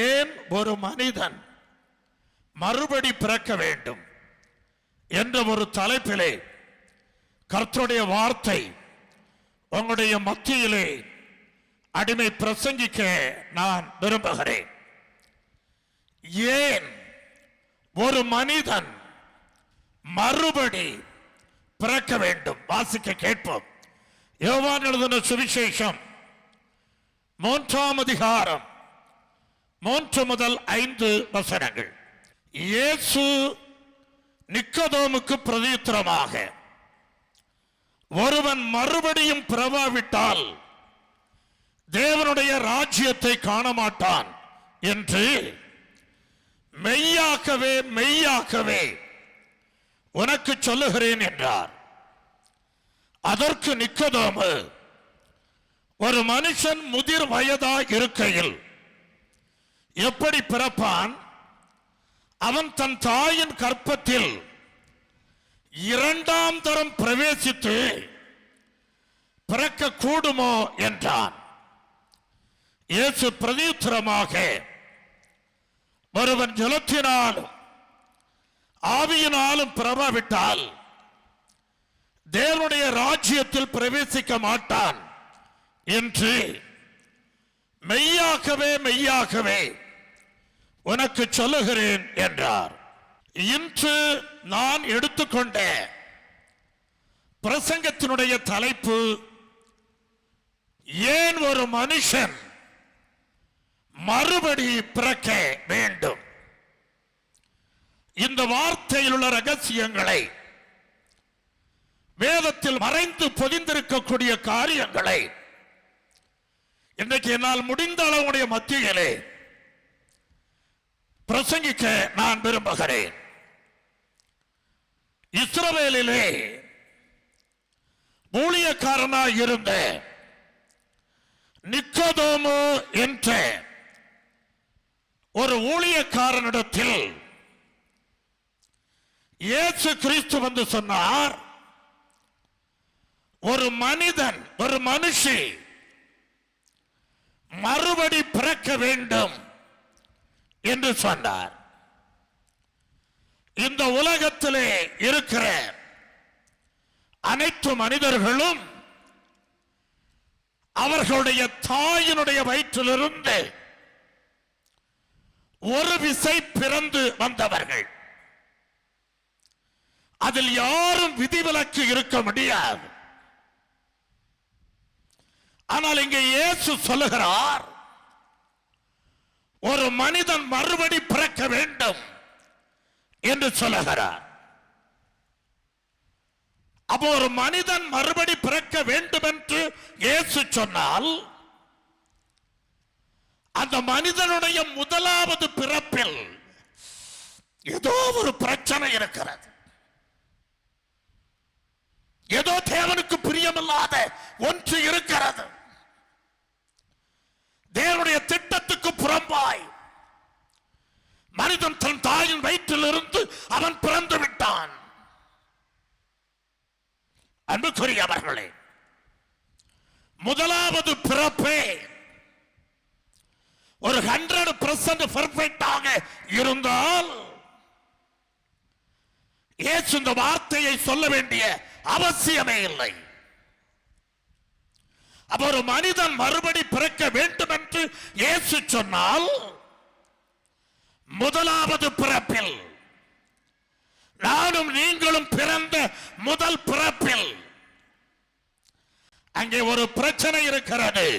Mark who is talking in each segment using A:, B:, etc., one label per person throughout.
A: ஏன் ஒரு மனிதன் மறுபடி பிறக்க வேண்டும் என்ற ஒரு தலைப்பிலே கர்த்தருடைய வார்த்தை உங்களுடைய மத்தியிலே அடிமை பிரசங்கிக்க நான் விரும்புகிறேன். ஏன் ஒரு மனிதன் மறுபடி பிறக்க வேண்டும்? வாசிக்க கேட்போம். யோவான் எழுதின சுவிசேஷம் 3ஆம் அதிகாரம் 3 முதல் 5 வசனங்கள். இயேசு நிக்கோதேமுக்கு பிரதியுத்தரமாக, ஒருவன் மறுபடியும் பிறவாவிட்டால் தேவனுடைய ராஜ்யத்தை காண மாட்டான் என்று மெய்யாகவே மெய்யாகவே உனக்கு சொல்லுகிறேன் என்றார். அதற்கு நிக்கோதேமு, ஒரு மனுஷன் முதிர் வயதாய் இருக்கையில் எப்படி பிறப்பான்? அவன் தன் தாயின் கற்பத்தில் 2ஆம் தரம் பிரவேசித்து பிறக்க கூடுமோ என்றான். இயேசு பிரதியுத்தரமாக, ஒருவன் ஜலத்தினாலும் ஆவியினாலும் பிறவாவிட்டால் தேவனுடைய ராஜ்யத்தில் பிரவேசிக்க மாட்டான் என்று மெய்யாகவே மெய்யாகவே உனக்கு சொல்லுகிறேன் என்றார். இன்று நான் எடுத்துக்கொண்ட பிரசங்கத்தினுடைய தலைப்பு, ஏன் ஒரு மனுஷன் மறுபடி பிறக்க வேண்டும்? இந்த வார்த்தையில் உள்ள ரகசியங்களை, வேதத்தில் மறைந்து பொதிந்திருக்கக்கூடிய காரியங்களை இன்றைக்கு என்னால் முடிந்த அளவுடைய மத்தியிலே பிரசங்கிக்க நான் விரும்புகிறேன். இஸ்ரவேலிலே ஊழியக்காரனாய் இருந்த நிக்கோதேமு என்ற ஒரு ஊழியக்காரனிடத்தில் இயேசு கிறிஸ்து வந்து சொன்னார், ஒரு மனிதன், ஒரு மனுஷி மறுபடி பிறக்க வேண்டும் என்று சொன்னார். இந்த உலகத்திலே இருக்கிற அனைத்து மனிதர்களும் அவர்களுடைய தாயினுடைய வயிற்றிலிருந்து ஒரு விசை பிறந்து வந்தவர்கள். அதில் யாரும் விதிவிலக்கு இருக்க முடியாது. ஆனால் இங்கே இயேசு சொல்லுகிறார், ஒரு மனிதன் மறுபடி பிறக்க வேண்டும் என்று சொல்லுகிறார். அப்போ ஒரு மனிதன் மறுபடி பிறக்க வேண்டும் என்று இயேசு சொன்னால், அந்த மனிதனுடைய முதலாவது பிறப்பில் ஏதோ ஒரு பிரச்சனை இருக்கிறது. ஏதோ தேவனுக்கு பிரியமில்லாத ஒன்று இருக்கிறது. தேவனுடைய திட்டத்துக்கு புறம்பாய் மனிதன் தன் தாயின் வயிற்றிலிருந்து அவன் பிறந்து விட்டான். அன்புக்குரியவர்களே, முதலாவது பிறப்பே ஒரு 100% பெர்ஃபெக்டாக இருந்தால் இயேசு இந்த வார்த்தையை சொல்ல வேண்டிய அவசியமே இல்லை. அப்ப ஒரு மனிதன் மறுபடி பிறக்க வேண்டும் என்று இயேசு சொன்னால், முதலாவது பிறப்பில், நானும் நீங்களும் பிறந்த முதல் பிறப்பில் அங்கே ஒரு பிரச்சனை இருக்கிறது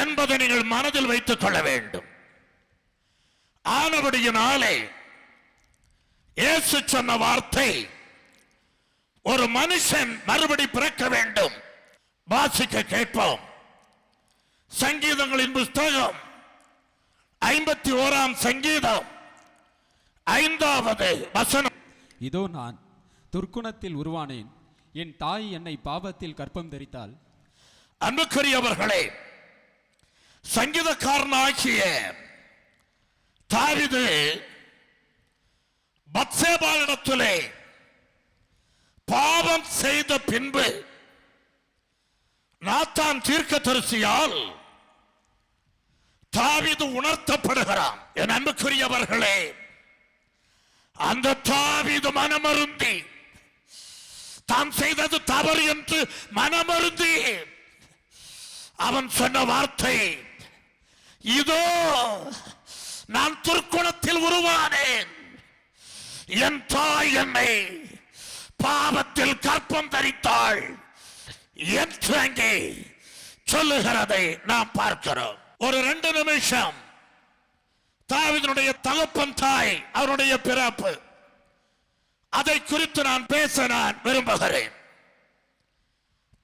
A: என்பதை நீங்கள் மனதில் வைத்துக் கொள்ள வேண்டும். ஆனபடியினாலே இயேசு சொன்ன வார்த்தை, ஒரு மனுஷன் மறுபடி பிறக்க வேண்டும். வாசிக்க கேட்போம். சங்கீதங்களின் புஸ்தகம் 51ஆம் சங்கீதம் 5வது வசனம்.
B: இதோ நான் துர்க்குணத்தில் உருவானேன், என் தாய் என்னை பாவத்தில் கர்ப்பம் தரித்தாள்.
A: அன்புக்குரியவர்களே, சங்கீதக்காரனாகிய தாவீது பத்சேபாவிடத்திலே பாவம் செய்த பின்பு நாத்தான் தீர்க்கதரிசியால் தாவீது உணர்த்தப்படுகிறான். என் அன்புக்குரியவர்களே, அந்த தாவீது மனமருந்தி தான் செய்தது தவறு என்று மனமருந்தி அவன் சொன்ன வார்த்தை, இதோ நான் துர்க்குணத்தில் உருவானேன், என் தாய் என்னை பாவத்தில் கற்பம் தரித்தாள் என்று அங்கே சொல்லுகிறதை நாம் பார்க்கிறோம். ஒரு 2 நிமிஷம் தாவீதுடைய தகப்பன் தாய் அவருடைய பிறப்பு, அதை குறித்து நான் பேச விரும்புகிறேன்.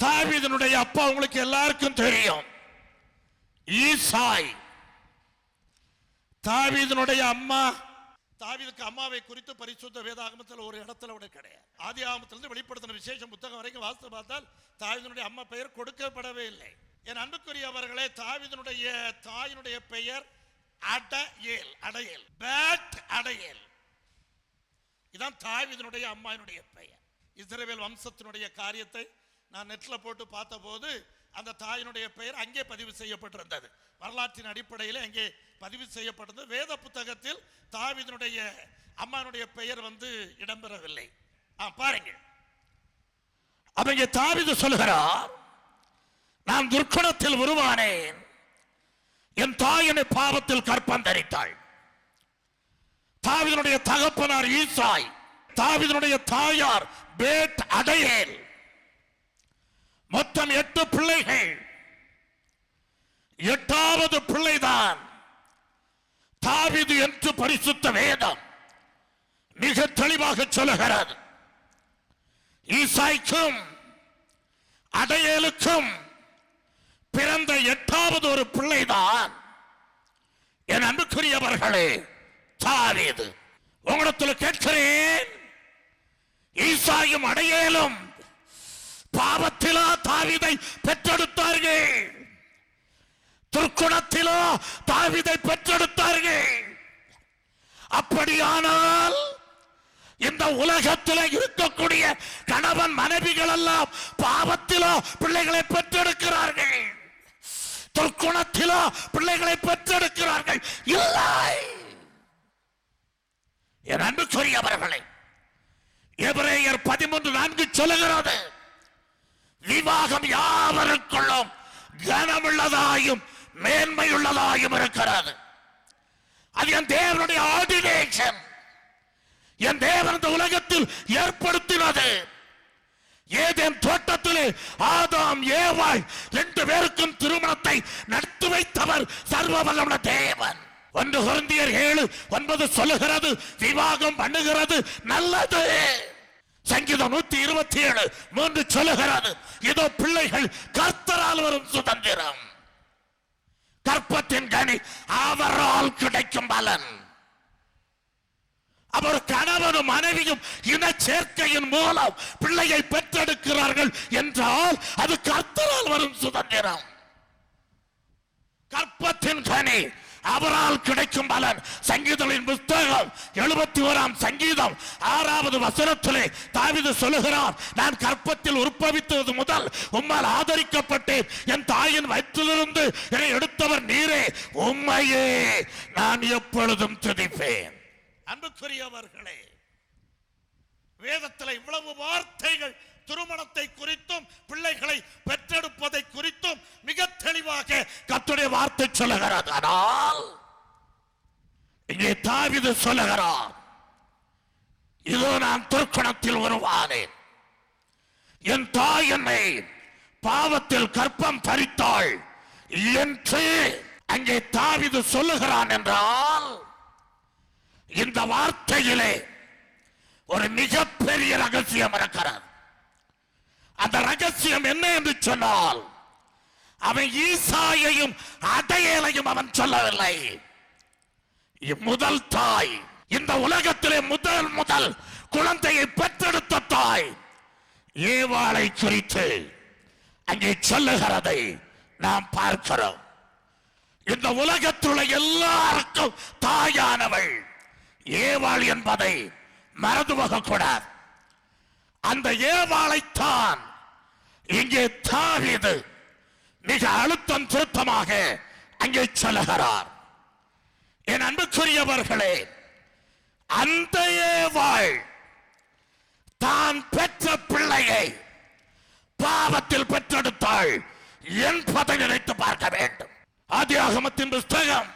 A: தாவீதுடைய அப்பா உங்களுக்கு எல்லாருக்கும் தெரியும், ஈசாய். தாவீதுடைய அம்மா, தாவீதுக்கு அம்மாவை குறித்து பரிசுத்த வேதாகமத்தில் ஒரு இடத்துல கூட கிடையாது. ஆதி ஆகமத்திலிருந்து வெளிப்படுத்தின விசேஷ புத்தகம் வரைக்கும் வாசித்து பார்த்தால் தாவீதுடைய அம்மா பெயர் கொடுக்கப்படவே இல்லை. என் அன்புக்குரியவர்களே, தாவீதுடைய தாயினுடைய பெயர் அடயேல். அடயேல், பேட் அடயேல். இதான் தாவீதுடைய அம்மாயினுடைய பெயர். இஸ்ரவேல் வம்சத்தினுடைய காரியத்தை நான் நெட்ல போட்டு பார்த்த போது அந்த தாயினுடைய பெயர் அங்கே பதிவு செய்யப்பட்டிருந்தது. வரலாற்றின் அடிப்படையில் அங்கே பதிவு செய்யப்பட்டது. வேத புத்தகத்தில் தாவீதுடைய அம்மானுடைய பெயர் இடம்பெறவில்லை. பாருங்க, அவங்க தாவீது சொல்லுகிறார், நான் துர்க்குணத்தில் உருவானேன், என் தாயினை பாவத்தில் கற்பம் தரித்தாள். தாவீதுடைய தகப்பனார் ஈசாய், தாவீதுடைய தாயார் பேட் அடயேல். மொத்தம் 8 பிள்ளைகள். 8வது பிள்ளைதான் தாவீது என்று பரிசுத்த வேதம் மிக தெளிவாக சொல்லுகிறது. ஈசாய்க்கும் அடயேலுக்கும் பிறந்த 8வது ஒரு பிள்ளைதான் என் அன்புக்குரியவர்களே தாவீது. உங்களிடத்தில் கேட்கிறேன், ஈசாயும் அடயேலும் பாவத்திலோ தாவீதை பெற்றெடுத்தார்கள், துர்க்குணத்திலோ தாவீதை பெற்றெடுத்தார்கள். அப்படியானால் இந்த உலகத்தில் இருக்கக்கூடிய கணவன் மனைவிகள் எல்லாம் பாவத்திலோ பிள்ளைகளை பெற்றெடுக்கிறார்கள், துர்க்குணத்திலோ பிள்ளைகளை பெற்றெடுக்கிறார்கள். இல்லை, என் அன்புக்குரியவர்களே, எபிரேயர் 13:4 சொல்லுகிறது, விவாகம் யாவருக்குள்ளும் கனமுள்ளதாயும் மேன்மையுள்ளதாயும் இருக்கிறது. அது என் தேவனுடைய ஆர்டினேஷன். என் தேவன் இந்த உலகத்தில் ஏற்படுத்தினது. ஏதேன் தோட்டத்திலே ஆதாம் ஏவாள் 2 பேருக்கும் திருமணத்தை நடத்தி வைத்தவர் சர்வ வல்லமுள்ள தேவன். 1 கொரிந்தியர் 7:9 சொல்லுகிறது, விவாகம் பண்ணுகிறது நல்லது. சங்கீதம் 127:3 சொல்லுகிறது, இதோ பிள்ளைகள் கர்த்தரால் வரும் சுதந்திரம், கற்பத்தின் கனி அவரால் கிடைக்கும் பலன். அவர் கணவனும் மனைவியும் இன சேர்க்கையின் மூலம் பிள்ளையை பெற்றெடுக்கிறார்கள் என்றால் அது கர்த்தரால் வரும் சுதந்திரம். கற்பத்தின் கனி அவரால் கிடைக்கும் பலன். சங்கீதங்களின் புத்தகம் 71 சங்கீதம் 6வது வசனத்திலே தாவீது சொல்லுகிறார், நான் கற்பத்தில் உற்பவித்தது முதல் உம்மால் ஆதரிக்கப்பட்டேன், என் தாயின் வயிற்றிலிருந்து என்னை எடுத்தவர் நீரே, உம்மையே நான் எப்பொழுதும் துதிப்பேன். அன்புக்குரியவர்களே, வேதத்தில் இவ்வளவு வார்த்தைகள் திருமணத்தை குறித்தும் பிள்ளைகளை பெற்றெடுப்பதை குறித்தும் மிக தெளிவாக கர்த்தருடைய வார்த்தை சொல்லுகிறது. ஆனால் இங்கே தாவீது சொல்லுகிறார், இதோ நான் துர்க்குணத்தில் உருவானேன், என் தாய் என்னை பாவத்தில் கற்பம் தரித்தாள் என்று அங்கே தாவீது சொல்லுகிறான். என்றால் இந்த வார்த்தையிலே ஒரு மிகப்பெரிய ரகசியம் இருக்கிறது. அந்த ரகசியம் என்ன என்று சொன்னால், அவன் ஈசாயையும் அடயேலையும் அவன் சொல்லவில்லை. முதல் தாய், இந்த உலகத்திலே முதல் குழந்தையை பெற்றெடுத்த தாய் ஏவாளை குறித்து அங்கே சொல்லுகிறதை நாம் பார்க்கிறோம். இந்த உலகத்தில் உள்ள எல்லாருக்கும் தாயானவள் ஏவாள் என்பதை மறந்து போகக்கூடாது. அந்த ஏவாளைத்தான் இங்கே தாவீது மிக அழுத்தம் திருத்தமாக அங்கே சொல்லுகிறார், என் அன்புக்குரியவர்களே, அந்த ஏவாள் தான் பெற்ற பிள்ளையை பாவத்தில் பெற்றெடுத்தாள் என்பதை நினைத்து பார்க்க வேண்டும். ஆதியாகமத்தின் புஸ்தகம்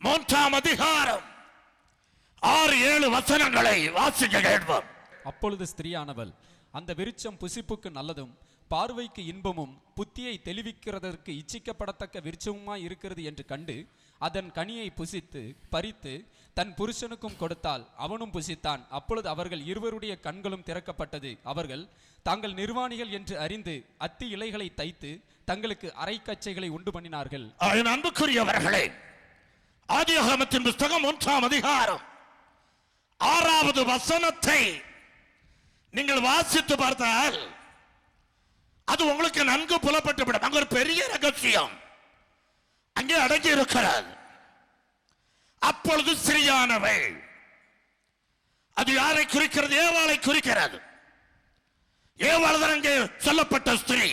A: 3ஆம் அதிகாரம் 6-7 வசனங்களை வாசிக்க கேட்போம்.
B: அப்பொழுது ஸ்திரீயானவள், அந்த விருட்சம் புசிப்புக்கு நல்லதும் பார்வைக்கு இன்பமும் புத்தியை தெளிவிக்கிறதற்கு இச்சிக்கப்படத்தக்க விருட்சமுமாய் இருக்கிறது என்று கண்டு அதன் கனியை புசித்து பறித்து தன் புருஷனுக்கும் கொடுத்தால் அவனும் புசித்தான். அப்பொழுது அவர்கள் இருவருடைய கண்களும் திறக்கப்பட்டது. அவர்கள் தாங்கள் நிர்வாணிகள் என்று அறிந்து அத்தி இலைகளை தைத்து தங்களுக்கு அரைக்கச்சைகளை உண்டு பண்ணினார்கள்.
A: அன்புக்குரியவர்களே, ஆதியாகமத்தின் புஸ்தகம் 1ஆம் அதிகாரம் 6வது வசனத்தை நீங்கள் வாசித்து பார்த்தால் அது உங்களுக்கு நன்கு புலப்பட்டுவிடும். அங்க ஒரு பெரிய ரகசியம் அங்கே அடங்கி இருக்கிறது. அப்பொழுது ஸ்திரீயானவள், அது யாரை குறிக்கிறது? ஏவாளை குறிக்கிறது. ஏவாள் தான் அங்கே சொல்லப்பட்ட ஸ்திரீ.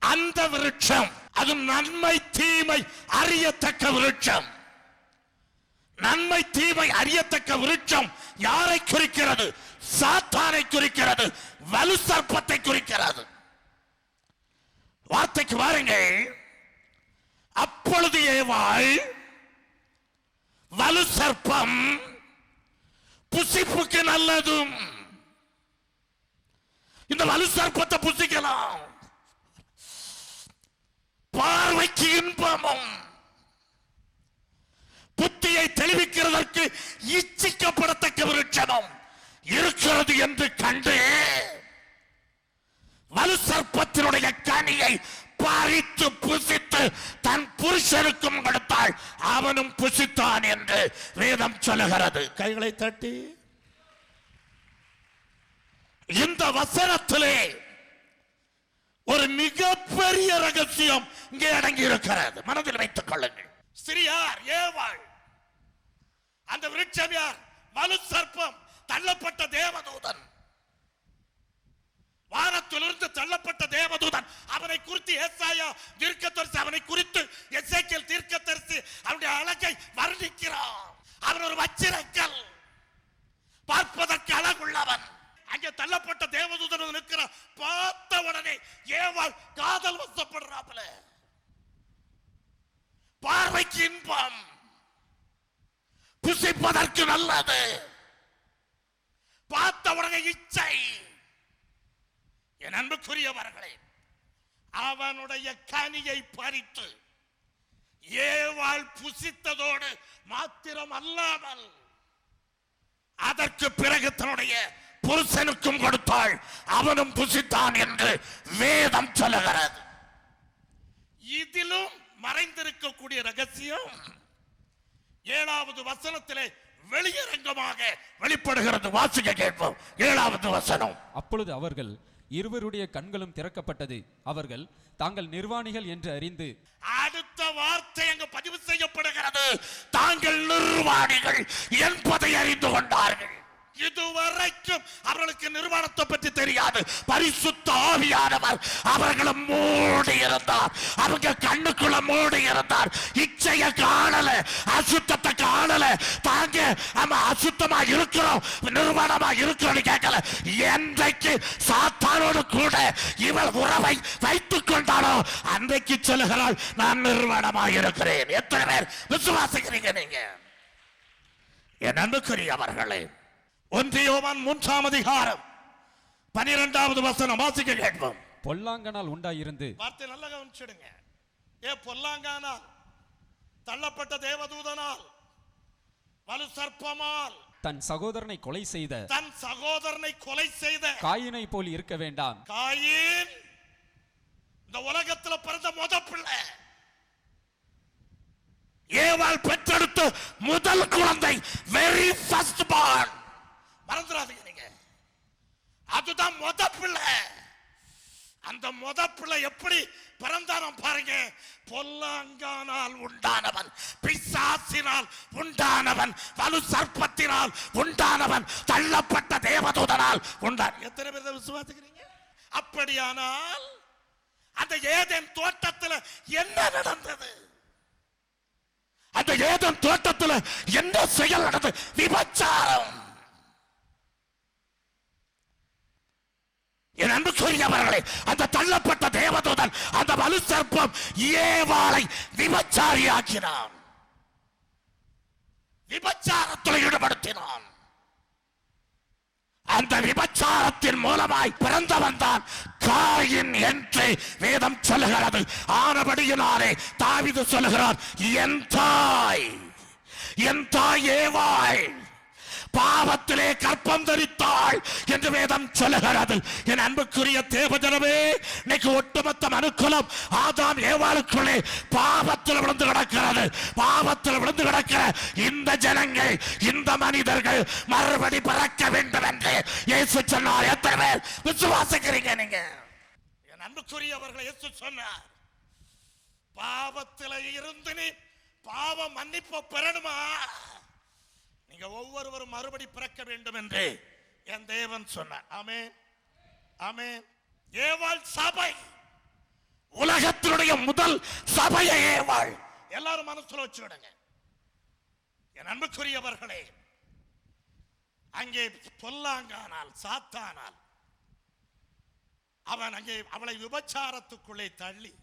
A: அந்த விருட்சம் அது நன்மை தீமை அறியத்தக்க விருட்சம். நன்மை தீமை அறியத்தக்க விருட்சம் யாரை குறிக்கிறது? சாத்தானை குறிக்கிறது, வலு சர்ப்பத்தை குறிக்கிறது. வார்த்தைக்கு வாருங்கள். அப்பொழுது ஏவாள், வலு சர்ப்பம் புசிப்புக்கு நல்லதும், இந்த வலு சர்ப்பத்தை புசிக்கலாம், பார்வைக்கு இன்பமும் புத்தியை தெளிவிக்கிறதற்கு இச்சிக்கப்படத்தக்க விருட்சமும் இருக்கிறது என்று கண்டு வலு சர்ப்பத்தினுடைய கனியை பறித்து புசித்து தன் புருஷனுக்கும் கொடுத்தாள், அவனும் புசித்தான் என்று வேதம் சொல்லுகிறது. கைகளை தட்டி இந்த வசனத்திலே ஒரு மிகப்பெரிய ரகசியம் இங்கே அடங்கி இருக்கிறது. மனதில் வைத்துக் கொள்ளுங்கள். ஸ்திரியார் ஏவாள், அந்த விருட்சம் யார்? வலு சர்ப்பம், தள்ளப்பட்ட தேவதூதன், வானத்திலிருந்து தள்ளப்பட்ட தேவதூதன். அவனை குறித்து ஏசாயா தீர்க்கதரிசி, அவனை குறித்து எசேக்கியேல் தீர்க்கதரிசி அவனுடைய அழகை வர்ணிக்கிறான். அவன் ஒரு வச்சிரக்கல், பார்ப்பதற்கு அழகுள்ளவன். அங்கே தள்ளப்பட்ட தேவதூதன் நிற்கிறான். பார்த்த உடனே ஏவாள் காதல் வசப்படுறாப்புல. பார்வைக்கு இன்பம், புசிப்பதற்கு நல்லது, பார்த்த உடனே இச்சை. என் அன்புக்குரியவர்களே, அவனுடைய கனியை பறித்து ஏவாள் புசித்ததோடு மாத்திரம் அல்லாமல் அதற்கு பிறகு தன்னுடைய புருஷனுக்கும் கொடுத்தாள், அவனும் புசித்தான் என்று வேதம் சொல்லுகிறது. இதிலும் மறைந்திருக்கக்கூடிய ரகசியம் 7வது வசனத்திலே வெளியரங்கமாக வெளிப்படுகிறது. வாசிக்க கேட்போம். 7வது வசனம்.
B: அப்பொழுது அவர்கள் இருவருடைய கண்களும் திறக்கப்பட்டது. அவர்கள் தாங்கள் நிர்வாணிகள் என்று அறிந்து,
A: அடுத்த வார்த்தை அங்கு பதிவு செய்யப்படுகிறது, தாங்கள் நிர்வாணிகள் என்பதை அறிந்து கொண்டார்கள். இதுவரைக்கும் அவர்களுக்கு நிர்வாணத்தை பற்றி தெரியாது. பரிசுத்த ஆவியானவர் அவர்களை மூடி இருந்தார், அவங்க கண்ணுக்குள்ள மூடி இருந்தார். இச்சைய காணல, அசுத்தத்தை காணல. தாங்க நம்ம அசுத்தமா இருக்கிறோம், நிர்வாணமா இருக்கிறோம் கேட்கல. என்றைக்கு சாத்தானோடு கூட இவள் உறவை வைத்துக் கொண்டாலோ அன்றைக்கு சொல்லுகிறாள், நான் நிர்வாணமா இருக்கிறேன். எத்தனை பேர் விசுவாசிக்கிறீங்க நீங்க? என் அன்புக்குரியவர்களே, 1 யோவான் 3ஆம் அதிகாரம் 12வது வசனம் வாசிக்க கேட்போம்.
B: பொல்லாங்கனால் உண்டாயிருந்து,
A: வார்த்தை நல்லா கவனிச்சிடுங்க. பொல்லாங்கானால், தள்ளப்பட்ட தேவதூதனால், வலு சர்ப்பமால்
B: தன் சகோதரனை கொலை செய்த காயினை போல் இருக்க வேண்டாம்.
A: காயின் இந்த உலகத்தில் பிறந்த முத பிள்ளை, ஏவாள் பெற்றெடுத்த முதல் குழந்தை, வெரி ஃபர்ஸ்ட் பார்ன். மறந்துடாதீங்க நீங்க, அதுதான் முத பிள்ளை. அந்த முத பிள்ளை எப்படி பிறந்தானம் பாருங்க. பொல்லாங்கானால் உண்டானவன், பிசாசினால் உண்டானவன், வலு சர்ப்பத்தினால் உண்டானவன், தள்ளப்பட்ட தேவதூதனால் உண்டான். எத்தனை பேர் விசுவாசிக்கிறீங்க? அப்படியானால் அந்த ஏதேன் தோட்டத்தில் என்ன நடந்தது? அந்த ஏதேன் தோட்டத்தில் என்ன செயல் நடந்தது? விபச்சாரம். என் அன்புக்குரியவர்களே, அந்த தள்ளப்பட்ட தேவதூதன், அந்த வலு சர்ப்பம் ஏவாளை விபச்சாரியாக்கினான், விபச்சாரத்தில் ஈடுபடுத்தினான். அந்த விபச்சாரத்தின் மூலமாய் பிறந்தவன் தான் காயின் என்று வேதம் சொல்லுகிறது. ஆனபடியினாலே தாவீது சொல்லுகிறார், என் தாய் ஏவாள் பாவத்திலே கற்பம் தரித்தாள் என்று வேதம் சொல்லுகிறது. என் அன்புக்குரிய தேவஜனமே, இன்னைக்கு ஒட்டுமொத்த மனுக்குலம் ஆதாம் ஏவாளுக்குள்ளே பாவத்தில் விழுந்து கிடக்கிறது. பாவத்தில் விழுந்து கிடக்கிற இந்த ஜனங்கள், இந்த மனிதர்கள் மறுபடி பிறக்க வேண்டும் என்று இயேசு சொன்னார். எத்தனை பேர் விசுவாசிக்கிறீங்க? நீங்க என் அன்புக்குரியவர்கள், இயேசு சொன்னார், பாவத்தில் இருந்து நீ பாவ மன்னிப்பு பெறணுமா, நீங்க ஒவ்வொருவரும் மறுபடி பிறக்க வேண்டும் என்று என் தேவன் சொன்னார். ஆமென், ஆமென். ஏவாள் சபை, உலகத்தினுடைய முதல் சபையை ஏவாள். எல்லாரும் மனசுல வச்சுடுங்க. என் அன்புக்குரியவர்களே, அங்கே பொல்லாங்கானால், சாத்தானால் அவன் அங்கே அவளை விபச்சாரத்துக்குள்ளே தள்ளி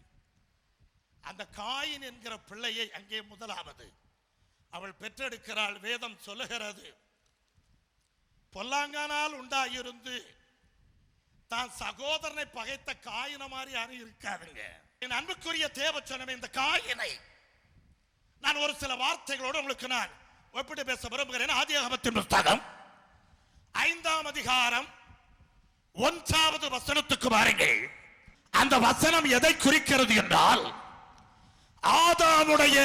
A: அந்த காயின் என்கிற பிள்ளையை அங்கே முதலாவது அவள் பெற்றெடுக்கிறாள். வேதம் சொல்லுகிறது, பொல்லாங்கானால் உண்டாயிருந்து தான் சகோதரனை பகைத்த காயின மாதிரி யாரும் இருக்காதுங்க. என் அன்புக்குரிய தேவச்சனமே, இந்த காயினை நான் ஒரு சில வார்த்தைகளோடு உங்களுக்கு நான் ஒப்பிட்டு பேச விரும்புகிறேன். ஆதியாகமத்தின் புத்தகம் 5ஆம் அதிகாரம் 1வது வசனத்துக்கு வாருங்கள். அந்த வசனம் எதை குறிக்கிறது என்றால், ஆதாமுடைய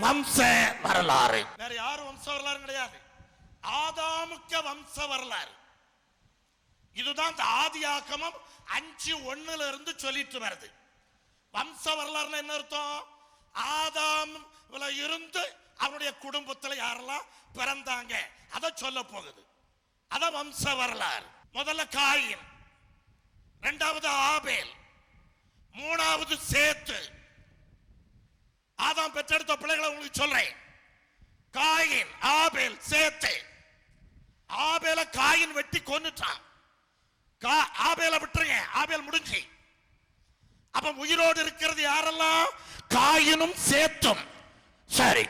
A: வம்ச வரலாறு. வேற யாரும் வம்ச வரலாறு கிடையாது, ஆதாமுக்க வம்ச வரலாறு. இதுதான் ஆதியாகமம் 5:1 இருந்து சொல்லிட்டு வருது. வம்ச வரலாறுனா என்ன அர்த்தம்? ஆதாம்ல இருந்து அவனுடைய குடும்பத்தில் யாரெல்லாம் பிறந்தாங்க அதை சொல்ல போகுது. அத வம்ச வரலாறு. முதல்ல காயின், 2வது ஆபேல், 3வது சேத்து. ஆதாம் பெற்றெடுத்த பிள்ளைகளை உங்களுக்கு சொல்றேன். காயின், ஆபேல், சேத்து. ஆபேல காயின் வெட்டி கொன்னுட்டான். ஆபேல விட்டுருங்க, ஆபேல் முடிஞ்சு. அப்ப உயிரோடு இருக்கிறது யாரெல்லாம்? காயினும் சேத்தும். சரி,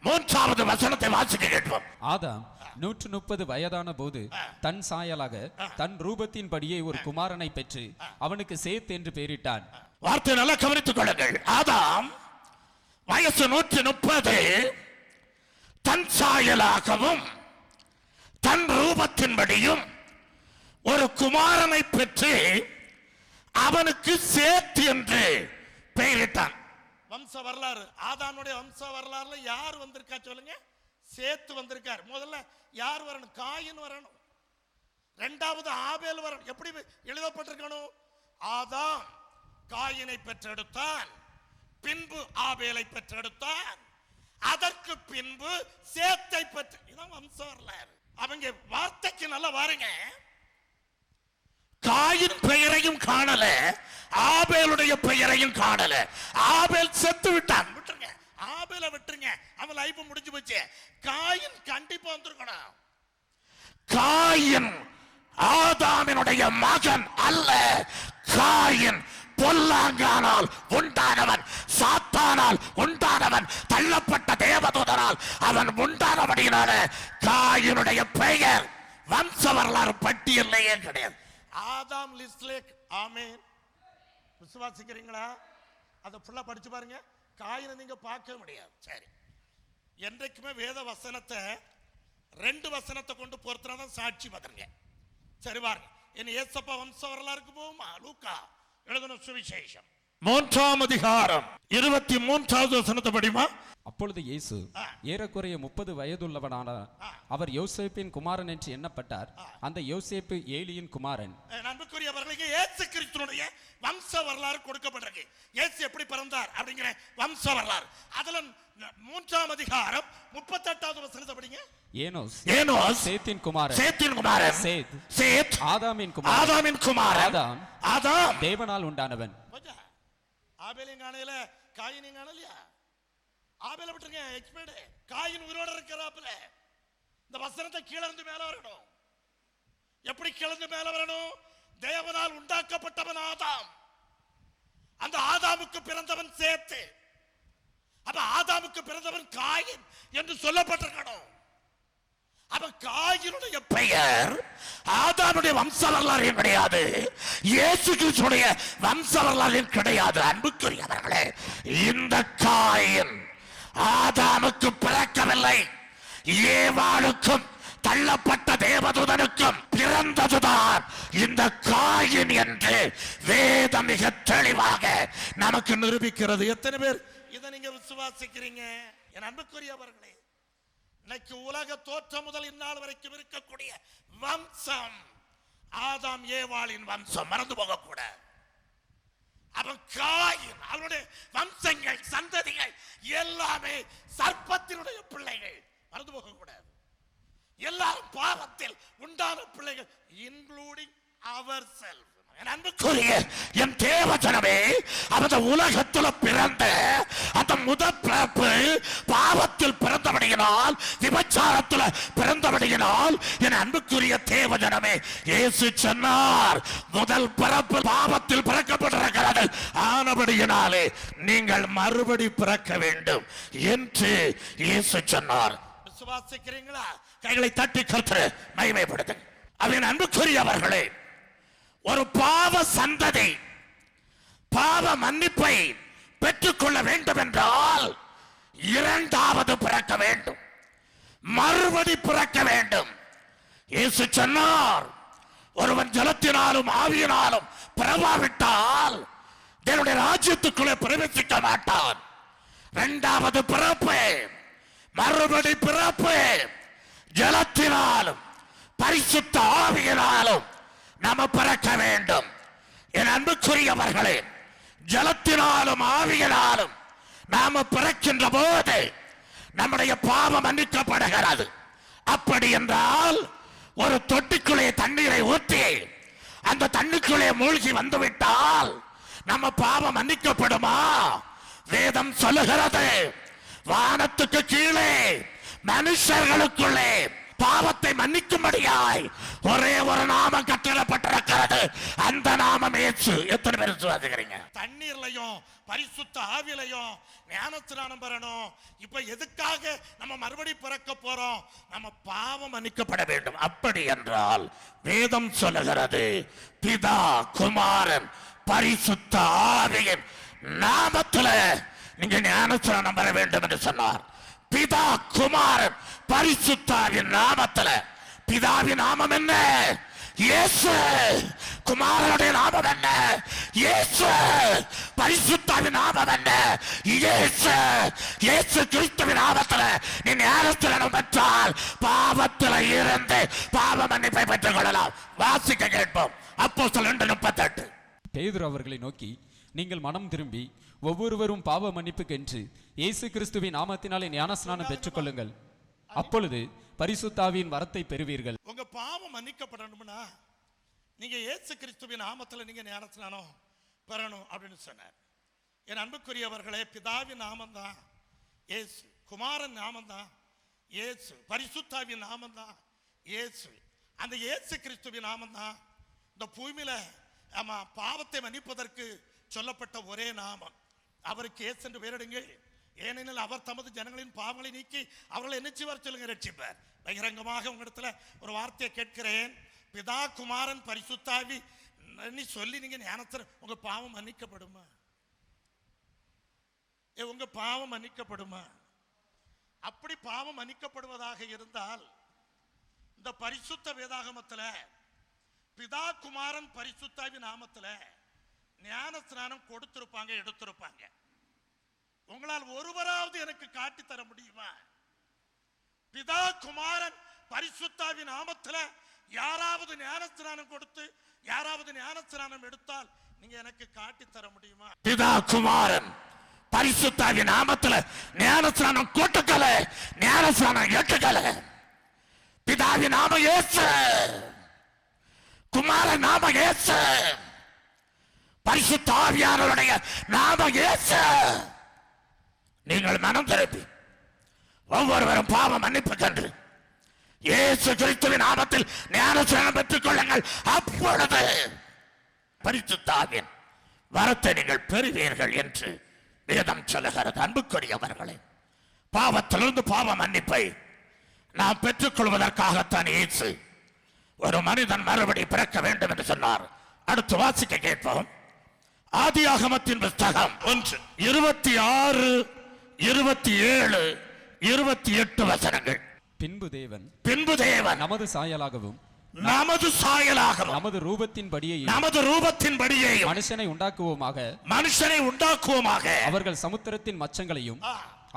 A: 3வது வசனத்தை வாசிக்க கேட்போம்.
B: ஆதாம் 130 வயதான போது தன் சாயலாக தன் ரூபத்தின்படியே ஒரு குமாரனை பெற்று அவனுக்கு சேத் என்று பெயரிட்டான்.
A: வார்த்தை நல்லா கவனித்துக் கொள்ளுங்கள். ஆதாம் வயசு 130, தன் சாயலாகவும் தன் ரூபத்தின்படியும் ஒரு குமாரனை பெற்று அவனுக்கு சேத் என்று பெயரிட்டான். வம்ச வரலாறு, ஆதாமுடைய வம்ச வரலாறுல யார் வந்திருக்கா சொல்லுங்க? சேத்து வந்திருக்கார். முதல்ல யார் வரணும்? காயின் வரணும். 2வது ஆபேல் வரணும். எப்படி எழுதப்பட்டிருக்கணும்? ஆதாம் காயினை பெற்றெடுத்தான், பின்பு ஆபேலை பெற்றெடுத்தான், அதற்கு பின்பு சேத்தை பெற்ற. இதான் வம்ச வரலாறு. அவங்க வார்த்தைக்கு நல்லா வாருங்க. காயின் பெயரையும் காணல, ஆபேலுடைய பெயரையும் காணல. ஆபேல் செத்து விட்டான். விட்டுருங்க, ஆபேலை விட்டுருங்க, அவன் லைஃப் முடிஞ்சு போச்சு. காயின் கண்டிப்பா வந்திருக்கணும். காயின் ஆதாமினுடைய மகன் அல்ல. காயின் பொல்லாங்கானால் உண்டானவன், சாத்தானால் உண்டானவன், தள்ளப்பட்ட தேவதூதனால் அவன் உண்டானபடியினால காயினுடைய பெயர் வம்ச வரலாறு பட்டியல்லையே கிடையாது. ஆதாம் லிஸ்ட்லே. ஆமென். விசுவாசிக்கிறீங்களா? அதை ஃபுல்லா படிச்சு பாருங்க. காயினை நீங்க பார்க்க முடியாது. சரி, என்றைக்குமே வேத வசனத்தை 2 வசனத்தை கொண்டு பொறுத்தனாதான் சாட்சி பதங்க. சரி பாருங்க, என் ஏசப்பா வம்ச வரலாறுக்கு போகுமா? லூக்கா எழுதின சுவிசேஷம் 3ஆம் அதிகாரம் 23வது வசனத்தை படிமா.
B: அப்பொழுது இயேசு ஏறக்குறைய 30 வயதுள்ளவனான அவர் யோசேப்பின் குமாரன் என்று எண்ணப்பட்டார். அந்த யோசேப்பு ஏலியின் குமாரன்.
A: அன்புக்குரியவர்களுக்கு இயேசு கிறிஸ்துவினுடைய வம்ச வரலாறு கொடுக்கப்பட்டிருக்கு. இயேசு எப்படி பிறந்தார் அப்படிங்கிற வம்ச வரலாறு. அதுல 3ஆம் அதிகாரம் 38வது வசனத்தை படிங்க.
B: ஏனோஸ் சேத்தின் குமாரன், சேத் ஆதாமின் குமாரன், ஆதாம் தேவனால் உண்டானவன்.
A: ஆபேலையும் காணையில, காயினையும் காணலையா? ஆபேலை விட்டுருங்க, எக்ஸ்பர்ட். காயின் உயிரோட இருக்கிறாப்புல. இந்த வசனத்தை கீழே இருந்து மேல வரணும். எப்படி கீழே மேல வரணும்? தேவனால் உண்டாக்கப்பட்டவன் ஆதாம், அந்த ஆதாமுக்கு பிறந்தவன் சேத்து. அப்ப ஆதாமுக்கு பிறந்தவன் காயின் என்று சொல்லப்பட்டிருக்கணும். அப்ப காயினுடைய பெயர் ஆதாமுடைய வம்ச வரலாறையும் கிடையாது, இயேசு கிறிஸ்துடைய வம்ச வரலாறையும் கிடையாது. அன்புக்குரியவர்களே, இந்த காயின் ஆதாமுக்கு பிறக்கவில்லை, ஏவாளுக்கும் தள்ளப்பட்ட தேவதூதனுக்கும் பிறந்ததுதான் இந்த காயின் என்று வேதம் மிக தெளிவாக நமக்கு நிரூபிக்கிறது. எத்தனை பேர் இதை நீங்க விசுவாசிக்கிறீங்க? என் அன்புக்குரியவர்களே, இன்னைக்கு உலக தோற்றம் முதல் இந்நாள் வரைக்கும் இருக்கக்கூடிய வம்சம் ஆதாம் ஏவாளின் வம்சம். மறந்து போக கூட. அவன் காயின், அவனுடைய வம்சங்கள், சந்ததிகள் எல்லாமே சர்ப்பத்தினுடைய பிள்ளைகள். மறந்து போக கூடாது. எல்லாரும் பாவத்தில் உண்டான பிள்ளைகள், இன்க்ளூடிங் அவர் செல்ஃப். அன்புக்குரிய என் தேவஜனமே, அந்த உலகத்தில் பிறந்த அந்த முதல் பிறப்பு பாவத்தில் பிறந்தபடியினால், விபச்சாரத்தில் பிறந்தபடியினால், என் அன்புக்குரிய தேவஜனமே, இயேசு சொன்னார், முதல் பிறப்பு பாவத்தில் பிறக்கப்பட்டிருக்கிறது, ஆனபடியினாலே நீங்கள் மறுபடி பிறக்க வேண்டும் என்று இயேசு சொன்னார். விசுவாசிக்கிறீங்களா? கைகளை தட்டி கர்த்தரை மகிமைப்படுத்துங்க. அவன் அன்புக்குரியவர்களே, ஒரு பாவ சந்ததி பாவ மன்னிப்பை பெற்றுக்கொள்ள வேண்டும் என்றால் இரண்டாவது பிறக்க வேண்டும், மறுபடி பிறக்க வேண்டும். இயேசு சொன்னார், ஒருவன் ஜலத்தினாலும் ஆவியினாலும் பிறவாவிட்டால் தேவனுடைய ராஜ்யத்துக்குள்ளே பிரவேசிக்க மாட்டான். இரண்டாவது பிறப்பு, மறுபடி பிறப்பு, ஜலத்தினாலும் பரிசுத்த ஆவியினாலும் நாம பிறக்க வேண்டும். என் அன்புக்குரியவர்களே, ஜலத்தினாலும் ஆவியினாலும் நாம பிறக்கின்ற போது நம்முடைய பாவம் மன்னிக்கப்படுகிறது. அப்படி என்றால் ஒரு தொட்டிக்குள்ளே தண்ணீரை ஊற்றி அந்த தண்ணிக்குள்ளே மூழ்கி வந்துவிட்டால் நம்ம பாவம் மன்னிக்கப்படுமா? வேதம் சொல்லுகிறது, வானத்துக்கு கீழே மனுஷர்களுக்குள்ளே பாவத்தை மன்னிக்கும்படியாய் ஒரே ஒரு நாமம் கட்டளப்பட்டிருக்கிறது, அந்த நாமம் இயேசு. எத்தனை பேர் விசுவாசிக்கிறீங்க? தண்ணீர்லையும் பரிசுத்த ஆவிலையும் ஞானஸ்நானம் பெறணும். இப்ப எதுக்காக நம்ம மறுபடி பிறக்க போறோம்? நம்ம பாவம் மன்னிக்கப்பட வேண்டும். அப்படி என்றால் வேதம் சொல்லுகிறது, பிதா குமாரன் பரிசுத்த ஆவியின் நாமத்துல நீங்க ஞானஸ்நானம் பெற வேண்டும் என்று சொன்னார். பிதா குமாரன் பரிசுத்தாவின் நாமத்துல. பிதாவின் நாமம் என்ன? இயேசு. குமாரனுடைய நாமம் என்ன? இயேசு. பரிசுத்தாவின் நாமம் என்ன? இயேசு. இயேசு கிறிஸ்துவின் நாமத்துல நீ ஞானஸ்நானம் பெற்றால் பாவத்துல இருந்து பாவ மன்னிப்பை பெற்றுக் கொள்ளலாம். வாசிக்க கேட்போம். அப்போஸ்தலர் 2:38.
B: பேதுரு அவர்களை நோக்கி, நீங்கள் மனம் திரும்பி ஒவ்வொருவரும் பாவ மன்னிப்புக்கென்று இயேசு கிறிஸ்துவின் நாமத்தினாலே ஞானஸ்நானம் பெற்றுக்கொள்ளுங்கள், அப்பொழுது பரிசுத்தாவின் வரத்தை பெறுவீர்கள்.
A: உங்க பாவம் மன்னிக்கப்படணும்னா நீங்க இயேசு கிறிஸ்துவின் நாமத்துல நீங்க ஞானஸ்நானம் பெறணும் அப்படின்னு சொன்னார். என் அன்புக்குரியவர்களே, பிதாவின் நாமம் தான் இயேசு, குமாரன் நாமம் தான் இயேசு, பரிசுத்தாவின் நாமம் தான் இயேசு. அந்த இயேசு கிறிஸ்துவின் நாமம் தான் இந்த பூமியில ஆமா பாவத்தை மன்னிப்பதற்கு சொல்லப்பட்ட ஒரே நாமம். அவருக்கு இயேசு என்று பெயரிடுங்கள், ஏனெனில் அவர் தமது ஜனங்களின் பாவங்களை நீக்கி அவர்களை என்ன செய்வார் சொல்லுங்க, ரட்சிப்பார். பகிரங்கமாக உங்களிடத்துல ஒரு வார்த்தையை கேட்கிறேன், பிதா குமாரன் பரிசுத்தாவி சொல்லி நீங்க ஞானத்தில் உங்க பாவம் மன்னிக்கப்படுமா? உங்க பாவம் மன்னிக்கப்படுமா? அப்படி பாவம் மன்னிக்கப்படுவதாக இருந்தால் இந்த பரிசுத்த வேதாகமத்துல பிதா குமாரன் பரிசுத்தாவி நாமத்துல ஞான ஸ்நானம் கொடுத்திருப்பாங்க, எடுத்திருப்பாங்க. உங்களால் ஒருவராவது எனக்கு காட்டி தர முடியுமா? பிதா குமாரன் பரிசுத்தாவி நாமத்துல யாராவது ஞானஸ்நானம் கொடுத்து யாராவது ஞானஸ்நானம் எடுத்தால் நீங்க எனக்கு காட்டி தர முடியுமா?
C: பிதா குமாரன் பரிசுத்தாவி நாமத்துல ஞானஸ்நானம் கொடுக்கல, ஞானஸ்நானம் ஏற்றுக்கல. பிதாவி நாம இயேசு, குமாரன் நாம இயேசு, பரிசுத்த ஆவியானவருடைய நாம இயேசு. நீங்கள் மனம் திருப்பி ஒவ்வொருவரும் பாவ மன்னிப்பு கண்டு இயேசு கிறிஸ்துவின் நாமத்தில் ஞானஸ்நானம் பெற்றுக் கொள்ளுங்கள். அப்பொழுது பரிசுத்த ஆவியின் வரத்தை நீங்கள் பெறுவீர்கள் என்று வேதம் சொல்லுகிறது. அன்புக்குரியவர்களே, பாவத்திலிருந்து பாவ மன்னிப்பை நாம் பெற்றுக் கொள்வதற்காகத்தான் இயேசு ஒரு மனிதன் மறுபடி பிறக்க வேண்டும் என்று சொன்னார். அடுத்து வாசிக்க கேட்போம். ஆதியாகமத்தின் புத்தகம் 1:26, 27, 28 வசனங்கள்.
B: பின்பு தேவன்
C: நமது
B: சாயலாகவும்
C: நமது
B: ரூபத்தின்படியே மனுஷனை உண்டாக்குவோமாக அவர்கள் சமுத்திரத்தின் மச்சங்களையும்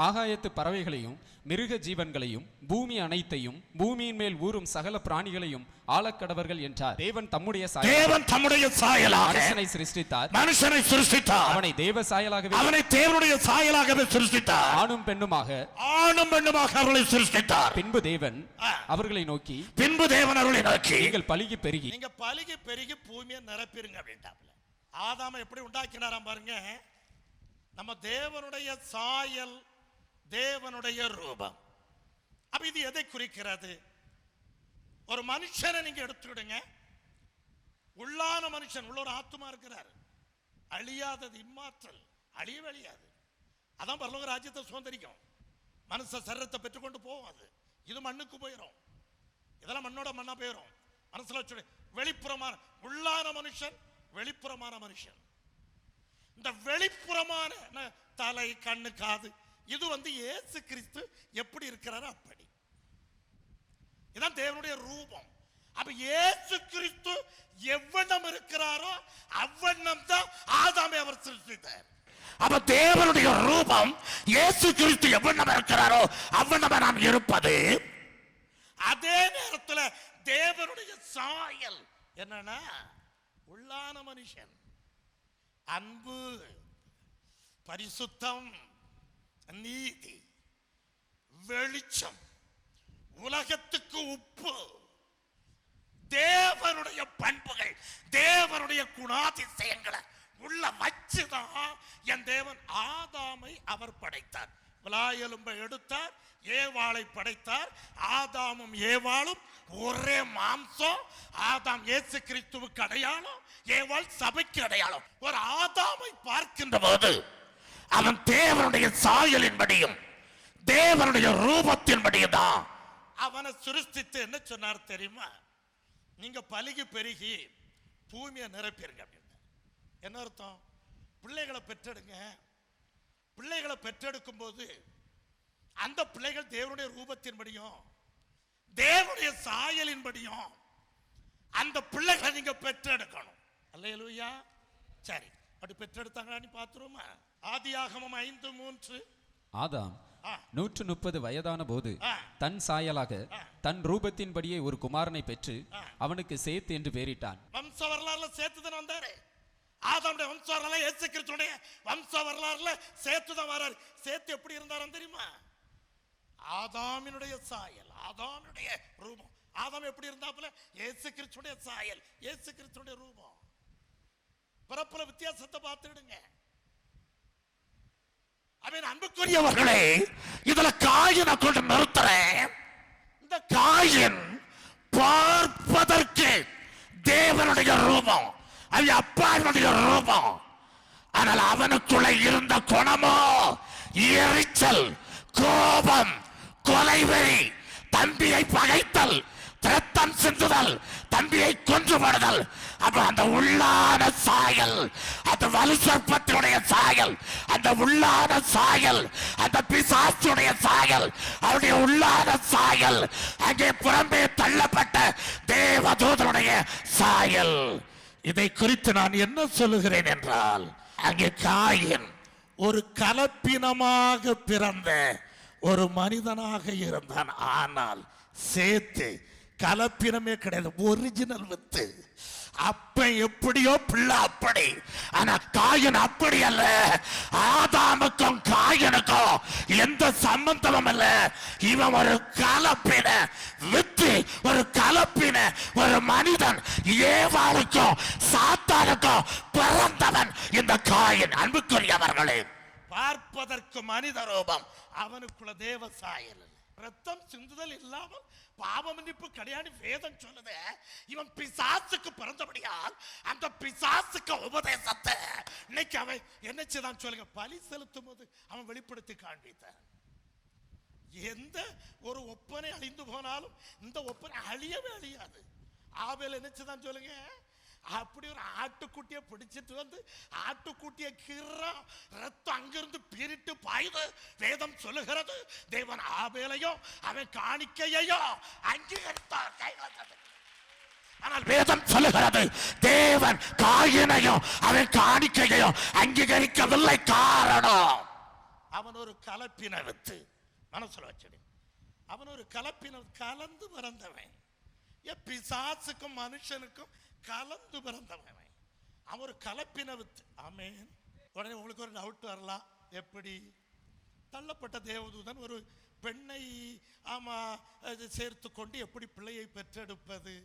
B: ஆகாயத்து பறவைகளையும் மிருக ஜீவன்களையும் பூமி அனைத்தையும் பூமியின் மேல் ஊறும் சகல பிராணிகளையும் ஆளக்கடவர்கள் என்றார். தேவன் தம்முடைய சாயலாக மனுஷனை சிருஷ்டித்தார். அவனை தேவனுடைய சாயலாகவே சிருஷ்டித்தார். ஆணும் பெண்ணுமாக அவர்களை சிருஷ்டித்தார். பின்பு தேவன் அவர்களை நோக்கி நீங்கள் பலுகி பெருகி
A: பூமியை நிரப்பிருங்க அப்படின்ட்டாப்ல. ஆதாமை எப்படி உண்டாக்கினாராம் பாருங்க. நம்ம தேவனுடைய சாயல், தேவனுடைய ரூபம். அப்ப இது எதை குறிக்கிறது? ஒரு மனுஷனை நீங்க எடுத்துக்கிடுங்க. உள்ளான மனுஷன் உள்ள ஒரு ஆத்துமா இருக்கிறார். அழியாதது, இம்மாற்றல், அழியவே அழியாது. அதான் பரலோக ராஜ்யத்தை சுதந்திரிக்கும். மனுஷ சரீரத்தை பெற்றுக்கொண்டு போகும். அது இது மண்ணுக்கு போயிடும். இதெல்லாம் மண்ணோட மண்ணா போயிடும். மனசுல வச்சு வெளிப்புறமான உள்ளான மனுஷன், வெளிப்புறமான மனுஷன். இந்த வெளிப்புறமான தலை, கண்ணு, காது, இது இயேசு கிறிஸ்து எப்படி இருக்கிறாரோ அப்படி. இதான் தேவனுடைய ரூபம். அப்ப இயேசு கிறிஸ்து எவ்வண்ணம் இருக்கிறாரோ அவ்வண்ணம் தான் ஆதாமை அவர் சிருஷ்டித்தார்.
C: அப்ப தேவனுடைய ரூபம் இயேசு கிறிஸ்து எவ்வண்ணம் இருக்கிறாரோ அவ்வண்ணம் நாம் இருப்பது.
A: அதே நேரத்தில் தேவனுடைய சாயல் என்னன்னா உள்ளான மனுஷன், அன்பு, பரிசுத்தம், நீதி, வெளிச்சம், உலகத்துக்கு உப்பு, தேவனுடைய பண்புகள், தேவனுடைய குணாதிசயங்களை உள்ள வச்சுதான் என் தேவன் ஆதாமை அவர் படைத்தார். விலாயெலும்பை எடுத்தார், ஏவாளை படைத்தார். ஆதாமும் ஏவாளும் ஒரே மாம்சம். ஆதாம் இயேசு கிறிஸ்துவுக்கு அடையாளம், ஏவாள் சபைக்கு அடையாளம். ஒரு ஆதாமை பார்க்கின்ற போது அவன் தேவனுடைய சாயலின்படியும் தேவனுடைய ரூபத்தின்படியும் தான் அவனை சிருஷ்டித்து என்ன சொன்னார் தெரியுமா? நீங்க பலுகி பெருகி பூமியை நிரப்பிருங்க அப்படின்னு. என்ன அர்த்தம்? பிள்ளைகளை பெற்றெடுங்க. பிள்ளைகளை பெற்றெடுக்கும் போது அந்த பிள்ளைகள் தேவனுடைய ரூபத்தின்படியும் தேவனுடைய சாயலின்படியும் அந்த பிள்ளைகளை நீங்க பெற்றெடுக்கணும். அல்லேலூயா. சரி, அப்படி பெற்றெடுத்தாங்களான்னு பார்த்துருவோமா? ஆதியாகமம் 5:3.
B: ஆதாம் 130 வயதான போது தன் சாயலாக தன் ரூபத்தின்படியே ஒரு குமாரனை பெற்று அவனுக்கு சேத் என்று பெயரிட்டான்.
A: வம்ச வரலாறுல சேத்துதான் வந்தாரு. ஆதாமுடைய வம்ச வரலாறு இயேசு கிறிஸ்துவினுடைய வம்ச வரலாறுல சேத்து தான் வராரு. சேத்து எப்படி இருந்தாராம் தெரியுமா? ஆதாமினுடைய சாயல், ஆதாமினுடைய ரூபம். ஆதாம் எப்படி இருந்தாப்புல? இயேசு கிறிஸ்துவினுடைய சாயல், இயேசு கிறிஸ்துவினுடைய ரூபம். பிறப்புல வித்தியாசத்தை பார்த்துடுங்க.
C: அன்புக்குரியவர்களே, இதுல காயினை கொண்டு நிறுத்துறேன். இந்த காயின் பார்ப்பதற்கு தேவனுடைய ரூபம், அது அப்பாவினுடைய ரூபம். ஆனால் அவனுக்குள்ள இருந்த குணமோ எரிச்சல், கோபம், கொலைவெறி, தம்பியை பகைத்தல், இரத்தம் சிந்துதல், தம்பியை கொன்றுபடுதல். அப்ப அந்த உள்ளான சாயல், அந்த வலுசற்பத்தினுடைய சாயல், அந்த உள்ளான சாயல், அந்த பிசாசுடைய சாயல், அவருடைய உள்ளான சாயல், அங்கே புறம்பே தள்ளப்பட்ட தேவதூதனுடைய சாயல். இதை குறித்து நான் என்ன சொல்லுகிறேன் என்றால், அங்கே காயின் ஒரு கலப்பினமாக பிறந்த ஒரு மனிதனாக இருந்தான். ஆனால் சேத்து கலப்பினமே கிடையாது, ஒரிஜினல் வித்து. அப்ப எப்படியோ பிள்ளை அப்படி. ஆனா காயின் அப்படி அல்ல. ஆதாமுக்கும் காயனுக்கும் எந்த சம்பந்தமும் இல்ல. இவன் ஒரு கலப்பின வித்து, ஒரு கலப்பின ஒரு மனிதன். ஏவாளுக்கும் சாத்தானுக்கும் பிறந்தவன் இந்த காயின். அன்புக்குரியவர்களே, பார்ப்பதற்கு மனித ரூபம், அவனுக்குள்ள தேவ சாயல். ரத்தம் சிந்துதல் இல்லாமல் பாவ மன்னிப்பு கிடையாது வேதம் சொல்லுது. இவன் பிசாசுக்கு பிறந்தபடியால் அந்த பிசாசுக்கு உபதேசத்தை இன்னைக்கு அவன் என்ன செய்தான் சொல்லுங்க, பலி செலுத்தும் போது அவன் வெளிப்படுத்தி காண்பித்தான். எந்த ஒரு ஒப்பனை அழிந்து போனாலும் இந்த ஒப்பனை அழியவே அழியாது. ஆபேல் என்ன செய்தான் சொல்லுங்க, அப்படி ஒரு ஆட்டுக்குட்டியை பிடிச்சிட்டு வந்து ஆட்டுக்குட்டியை கீறா, ரத்தம் அங்கிருந்து பீரிட்டு பாயுது. வேதம் சொல்லுகிறது, தேவன் ஆபேலையோ அவன் காணிக்கையோ அங்கீகரித்தார். ஆனால் வேதம் சொல்லுகிறது, தேவன் காயினையும் அவன் காணிக்கையோ அங்கீகரிக்கவில்லை. காரணம், அவன் ஒரு கலப்பின வித்து. மனசுல வச்சிடு, அவன் ஒரு கலப்பின கலந்து பிறந்தவன். பிசாசுக்கும் மனுஷனுக்கும் கலந்து பிறந்தவன். அவன் ஒரு கலப்பின வித்து. ஆமென். உடனே உங்களுக்கு ஒரு டவுட் வரலாம், எப்படி தள்ளப்பட்ட தேவதூதன் ஒரு பெண்ணை சேர்த்து கொண்டு எப்படி பிள்ளையை பெற்றெடுப்பது?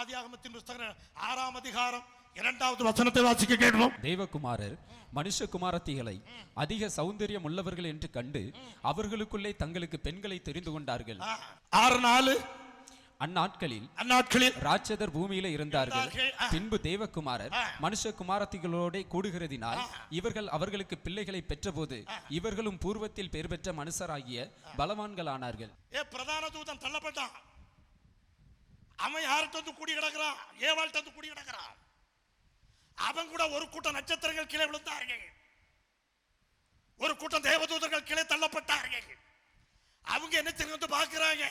C: ஆதியாகமத்தின் புத்தகம் 6ஆம் அதிகாரம் 2வது வசனத்தை வாசிக்க கேட்போம்.
B: தேவகுமாரர் மனுஷகுமாரத்திகளை அதிக சௌந்தரியம் உள்ளவர்கள் என்று கண்டு அவர்களுக்குள்ளே தங்களுக்கு பெண்களை தெரிந்து கொண்டார்கள்.
C: 6:4.
B: அந்நாட்களில் ராட்சதர் பூமியில இருந்தார்கள். பின்பு தேவகுமாரர் மனுஷகுமாரத்திகளோட கூடுகிறதினால் இவர்கள் அவர்களுக்கு பிள்ளைகளை பெற்றபோது இவர்களும் பூர்வத்தில் பெயர் பெற்ற மனுஷராகிய பலவான்களானார்கள்.
A: பிரதான தூதன் தள்ளப்பட்டான். அவன் யார்கிட்ட வந்து கூடி கிடக்கிறான்? ஏவாள்கிட்ட வந்து கூடி கிடக்கிறான். அவன் கூட ஒரு கூட்டம் நட்சத்திரங்கள் கீழே விழுந்தார்கள். ஒரு கூட்டம் தேவதூதர்கள் கீழே தள்ளப்பட்டார்கள். அவங்க என்ன தெரிந்து பார்க்கிறாங்க,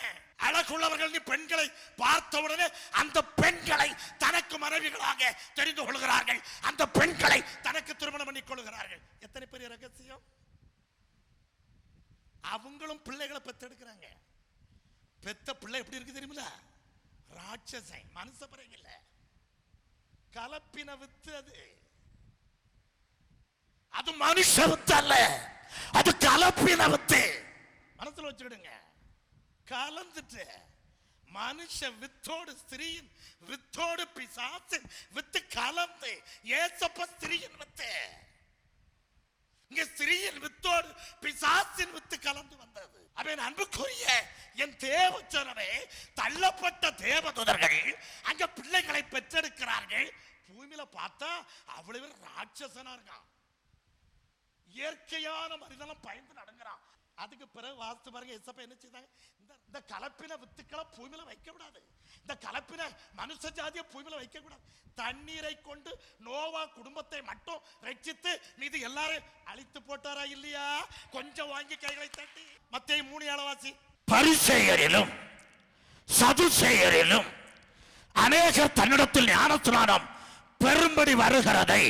A: அழகுள்ளவர்கள் பெண்களை பார்த்த உடனே அந்த பெண்களை தனக்கு மனைவிகளாக தெரிந்து கொள்கிறார்கள். அந்த பெண்களை தனக்கு திருமணம் பண்ணிக் கொள்கிறார்கள். எத்தனை பெரிய ரகசியம்! அவங்களும் பிள்ளைகளை பெற்றெடுக்கிறாங்க. பெத்த பிள்ளை எப்படி இருக்கு தெரியுமில்ல? ராட்சசன், மனுஷ பிறகு இல்ல, கலப்பின வித்து. அது மனுஷ வித்து அல்ல, அது கலப்பின வித்து. மனசுல வச்சுக்கிடுங்க. கலந்துட்டு மனுஷ வித்தோடு ஸ்திரீயின் வித்தோடு பிசாசின் வித்து கலந்து ஏசப்ப ஸ்திரீயின் வித்து. இங்க ஸ்திரீயின் வித்தோடு பிசாசின் வித்து கலந்து வந்தது. அவன் அன்புக்குரிய என் தேவச்சனமே, தள்ளப்பட்ட தேவதூதர்கள் அங்க பிள்ளைகளை பெற்றெடுக்கிறார்கள். பூமியில பார்த்தா அவ்வளவு ராட்சசனா இருக்கான். இயற்கையான மனிதனும் பயந்து நடங்கிறான். அதுக்கு பிறகு வாஸ்து பாருங்க, எசப்ப என்ன செய்தாங்க, இந்த கலப்பின வித்துக்களை பூமியில வைக்க கூடாது. இந்த கலப்பின மனுஷ ஜாதியை பூமியில வைக்க கூடாது. தண்ணீரை கொண்டு நோவா குடும்பத்தை மட்டும் ரட்சித்து மீது எல்லாரும் அழித்து போட்டாரா இல்லையா? கொஞ்சம் வாங்கி கைகளை தட்டி. மத்தேயு 3:7
C: பரிசேயரிலும் சதுசேயரிலும் அநேகர் தன்னிடத்தில் ஞானஸ்நானம் பெரும்படி வருகிறதை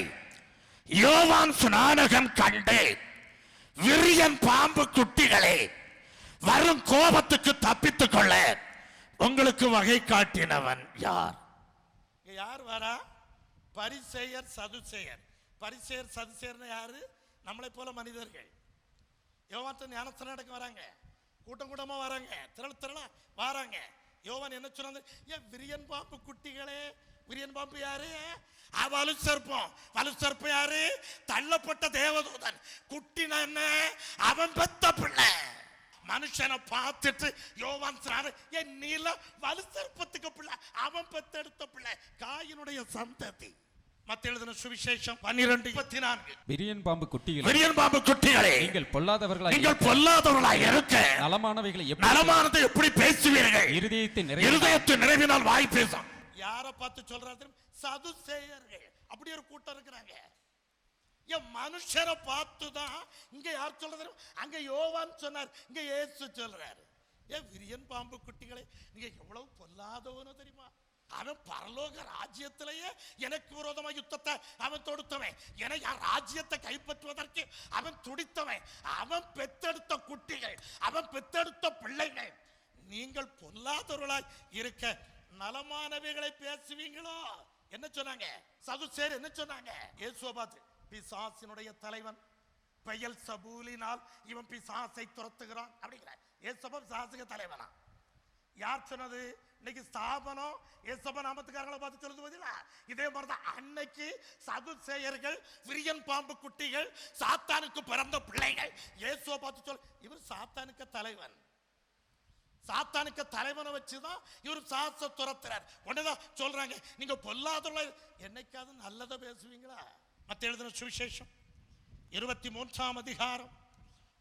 C: யோவான் ஸ்நானகன் கண்டு, விரியன் பாம்பு குட்டிகளே, வரும் கோபத்துக்கு தப்பித்துக் கொள்ள உங்களுக்கு வகை காட்டினவன் யார்?
A: யார் வரா? பரிசேயர் சதுசேயர். பரிசேயர் சதுசேயர்னா யாரு? நம்மளை போல மனிதர்கள். யோவான் ஞானஸ்நானம் நடக்க வராங்க, கூட்டம் கூட்டமா வராங்க, திரளா வராங்க. யோவான் என்ன சொன்னாங்க? விரியன் பாம்பு குட்டிகளே. விரியன் பாம்பு யாரு? வலுசர்ப்பம். வலுசர்ப்பம் யாரு? தள்ளப்பட்ட தேவதூதன். குட்டினா என்ன? அவன் பெத்த பிள்ளை. மனுஷனை பார்த்துட்டு யோவான் சொன்னாரு, என் நீல வலுசர்ப்பத்துக்கு பிள்ளை, அவன் பெத்தெடுத்த பிள்ளை, காயினுடைய சந்ததி. மத்தேயு எழுதின சுவிசேஷம் 12:24.
B: விரியன் பாம்பு குட்டிகளே,
C: விரியன் பாம்பு குட்டிகளே,
B: நீங்கள்
C: பொல்லாதவர்களாய் இருக்க நலமானதை எப்படி பேசுவீர்கள்? இருதயத்தின் நிறைவினால் வாய் பேசும்.
A: யாரை பார்த்து சொல்றாரு? சதுசேயர்கள். அப்படி ஒரு கூட்டம் இருக்கிறாங்க. மனுஷரை பார்த்துதான் இங்க யார் சொல்றது? அங்க யோவான் சொன்னார், இங்க இயேசு சொல்றாரு. விரியன் பாம்பு குட்டிகளை, நீங்க எவ்வளவு பொல்லாதவனோ தெரியுமா? அவன் பரலோக ராஜ்யத்திலேயே எனக்கு விரோதமா யுத்தத்தை அவன் தொடுத்தவன். என ராஜ்யத்தை கைப்பற்றுவதற்கு அவன் துடித்தவன். அவன் பெத்தெடுத்த குட்டிகள், அவன் பெத்தெடுத்த பிள்ளைகள். நீங்கள் பொல்லாதவர்களாய் இருக்க நலமானவைகளை பேசுவீங்களோ? என்ன சொன்னாங்க? சதுசேர் என்ன சொன்னாங்க? இயேசுவை பார்த்து, பிசாசினுடைய தலைவன் பெயல் சபூலினால் இவன் பிசாசை துரத்துகிறான் அப்படிங்கிறார். இயேசுவா பிசாசுக்கு தலைவனா? யார் சொன்னது? இன்னைக்கு ஸ்தாபனம் இயேசுவா நாமத்துக்காரங்களை பார்த்து சொல்லுது பதிலா. இதே மாதிரிதான் அன்னைக்கு சதுசேயர்கள், விரியன் பாம்பு குட்டிகள், சாத்தானுக்கு பிறந்த பிள்ளைகள் இயேசுவை பார்த்து சொல்ல, இவர் சாத்தானுக்கு தலைவன். சாத்தானுக்கு தலைவனை வச்சுதான் இவர் சாச துரத்துறார். உடனேதான் சொல்றாங்க, நீங்க பொல்லாத என்னைக்காவது நல்லதை பேசுவீங்களா? மத்த எழுதின சுவிசேஷம் 23ஆம் அதிகாரம்